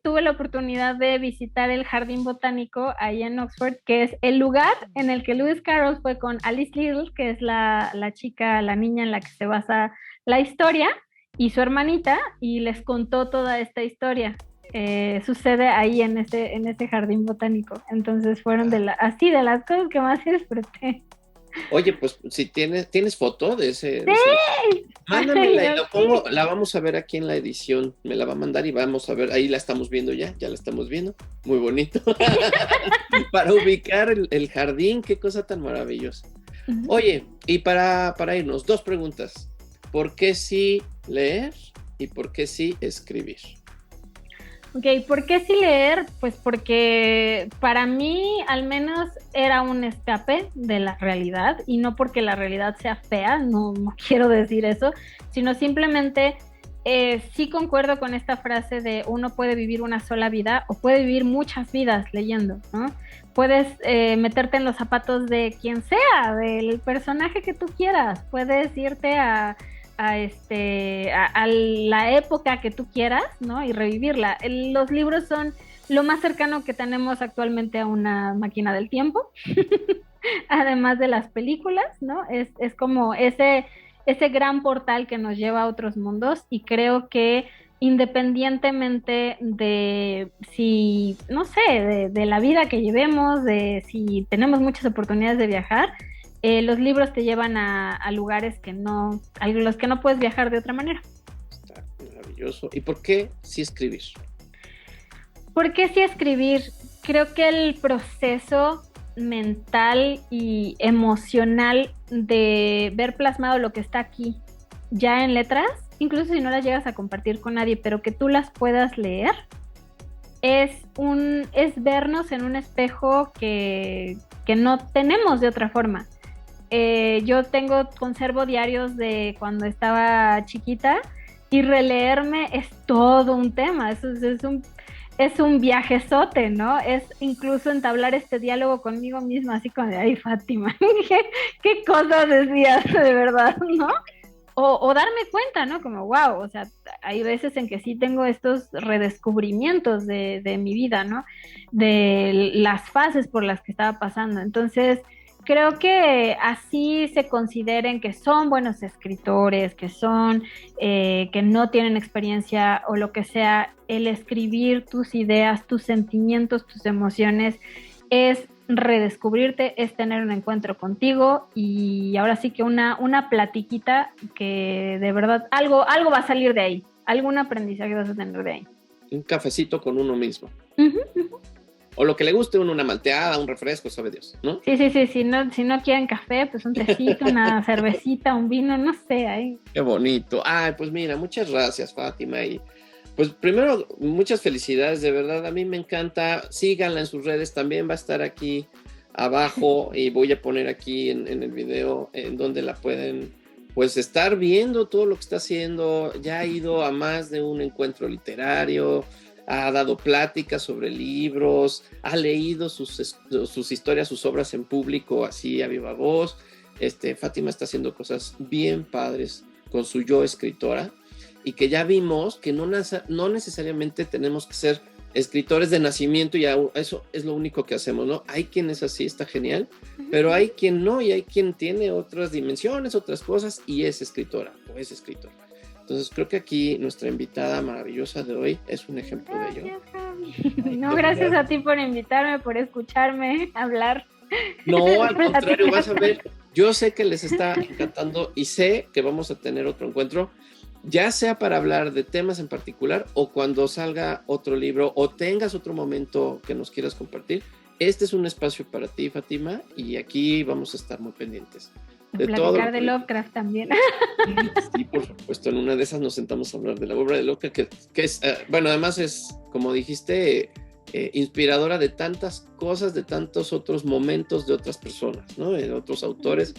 tuve la oportunidad de visitar el Jardín Botánico ahí en Oxford, que es el lugar en el que Lewis Carroll fue con Alice Liddell, que es la chica, la niña en la que se basa la historia, y su hermanita, y les contó toda esta historia. Sucede ahí en ese Jardín Botánico. Entonces fueron de las cosas que más disfruté. Oye, pues si tienes foto de ese libro, ¡Sí! mándamela y Yo la sí. pongo, la vamos a ver aquí en la edición, me la va a mandar y vamos a ver, ahí la estamos viendo ya la estamos viendo, muy bonito, para ubicar el jardín, qué cosa tan maravillosa. Oye, y para irnos, dos preguntas, ¿por qué sí leer y por qué sí escribir? Ok, ¿por qué sí leer? Pues porque para mí al menos era un escape de la realidad y no porque la realidad sea fea, no quiero decir eso, sino simplemente sí concuerdo con esta frase de uno puede vivir una sola vida o puede vivir muchas vidas leyendo, ¿no? Puedes meterte en los zapatos de quien sea, del personaje que tú quieras, puedes irte a la época que tú quieras, ¿no? Y revivirla. Los libros son lo más cercano que tenemos actualmente a una máquina del tiempo, además de las películas, ¿no? Es como ese gran portal que nos lleva a otros mundos y creo que independientemente de si, no sé, de la vida que llevemos, de si tenemos muchas oportunidades de viajar, los libros te llevan a lugares a los que no puedes viajar de otra manera. Está maravilloso. ¿Y por qué sí escribir? ¿Por qué sí escribir? Creo que el proceso mental y emocional de ver plasmado lo que está aquí ya en letras, incluso si no las llegas a compartir con nadie, pero que tú las puedas leer, es vernos en un espejo que no tenemos de otra forma. Yo conservo diarios de cuando estaba chiquita y releerme es todo un tema, es un viajezote, ¿no? Es incluso entablar este diálogo conmigo misma, así como de, ay, Fátima, ¿qué cosas decías de verdad, ¿no? O darme cuenta, ¿no? Como, wow, o sea, hay veces en que sí tengo estos redescubrimientos de mi vida, ¿no? De las fases por las que estaba pasando. Entonces, creo que así se consideren que son buenos escritores, que no tienen experiencia o lo que sea, el escribir tus ideas, tus sentimientos, tus emociones, es redescubrirte, es tener un encuentro contigo y ahora sí que una platiquita que de verdad algo va a salir de ahí, algún aprendizaje vas a tener de ahí. Un cafecito con uno mismo. Uh-huh, uh-huh. O lo que le guste, una malteada, un refresco, sabe Dios, ¿no? Sí, si no quieren café, pues un tecito, una cervecita, un vino, no sé, ahí. Qué bonito. Ay, pues mira, muchas gracias, Fátima. Y pues primero, muchas felicidades, de verdad. A mí me encanta. Síganla en sus redes, también va a estar aquí abajo y voy a poner aquí en el video en donde la pueden pues estar viendo todo lo que está haciendo. Ya ha ido a más de un encuentro literario, ha dado pláticas sobre libros, ha leído sus historias, sus obras en público, así a viva voz. Fátima está haciendo cosas bien padres con su yo escritora y que ya vimos que no necesariamente tenemos que ser escritores de nacimiento y eso es lo único que hacemos, ¿no? Hay quien es así, está genial, pero hay quien no y hay quien tiene otras dimensiones, otras cosas y es escritora o es escritor. Entonces creo que aquí nuestra invitada maravillosa de hoy es un ejemplo de ello. No, gracias a ti por invitarme, por escucharme hablar. No, al contrario, vas a ver, yo sé que les está encantando y sé que vamos a tener otro encuentro, ya sea para hablar de temas en particular o cuando salga otro libro o tengas otro momento que nos quieras compartir. Este es un espacio para ti, Fátima, y aquí vamos a estar muy pendientes. De platicar de Lovecraft también. Sí, por supuesto, en una de esas nos sentamos a hablar de la obra de Lovecraft, que es, bueno, además es, como dijiste, inspiradora de tantas cosas, de tantos otros momentos de otras personas, ¿no? De otros autores,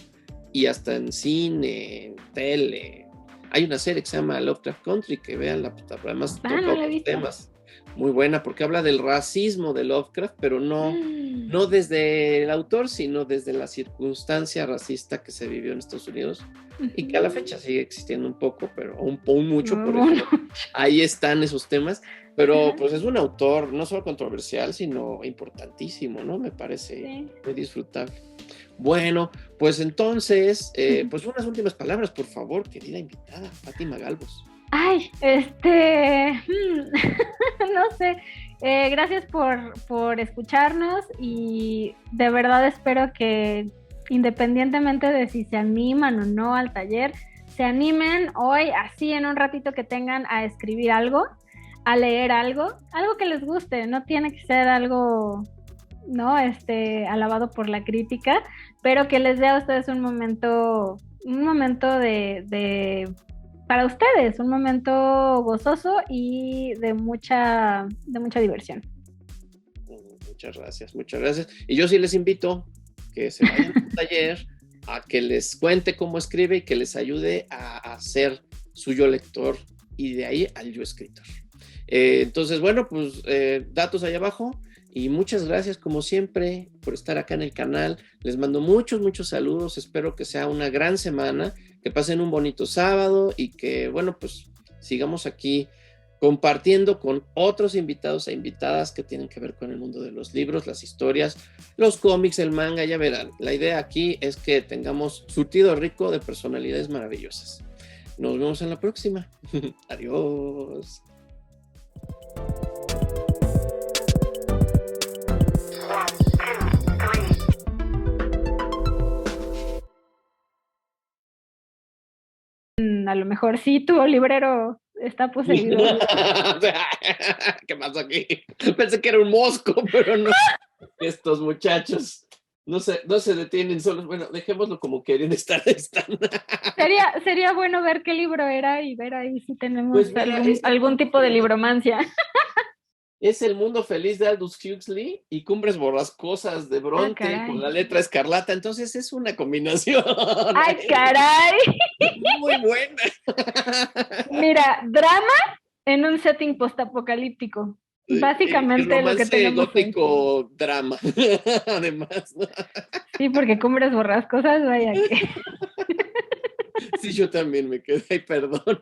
y hasta en cine, en tele. Hay una serie que se llama Lovecraft Country, que veanla, además toca otros temas. Muy buena, porque habla del racismo de Lovecraft, pero no desde el autor, sino desde la circunstancia racista que se vivió en Estados Unidos y que a la fecha sigue existiendo un poco, pero un mucho, por ejemplo. Ahí están esos temas, pero pues es un autor no solo controversial, sino importantísimo, ¿no? Me parece muy disfrutable. Bueno, pues entonces, pues unas últimas palabras, por favor, querida invitada, Fátima Galvos. Ay, no sé, gracias por escucharnos y de verdad espero que independientemente de si se animan o no al taller, se animen hoy, así en un ratito que tengan, a escribir algo, a leer algo, algo que les guste, no tiene que ser algo, ¿no? Alabado por la crítica, pero que les dé a ustedes un momento para ustedes, un momento gozoso y de mucha diversión. Muchas gracias, muchas gracias. Y yo sí les invito que se vayan al taller, a que les cuente cómo escribe y que les ayude a ser su yo lector y de ahí al yo escritor. Entonces, bueno, pues datos ahí abajo y muchas gracias como siempre por estar acá en el canal. Les mando muchos, muchos saludos. Espero que sea una gran semana, que pasen un bonito sábado y que, bueno, pues sigamos aquí compartiendo con otros invitados e invitadas que tienen que ver con el mundo de los libros, las historias, los cómics, el manga. Ya verán, la idea aquí es que tengamos surtido rico de personalidades maravillosas. Nos vemos en la próxima. Adiós. A lo mejor sí, tu librero está poseído. ¿Qué pasó aquí? Pensé que era un mosco, pero no. Estos muchachos no se detienen solos. Bueno, dejémoslo como querían estar. Sería bueno ver qué libro era y ver ahí si tenemos pues mira, algún tipo de libromancia. Es El Mundo Feliz de Aldous Huxley y Cumbres Borrascosas de Bronte con la letra escarlata. Entonces es una combinación. ¡Ay, caray! Muy buena. Mira, drama en un setting postapocalíptico. Básicamente lo que tenemos gótico drama, además. Sí, porque Cumbres Borrascosas, vaya que... Sí, yo también me quedé, perdón.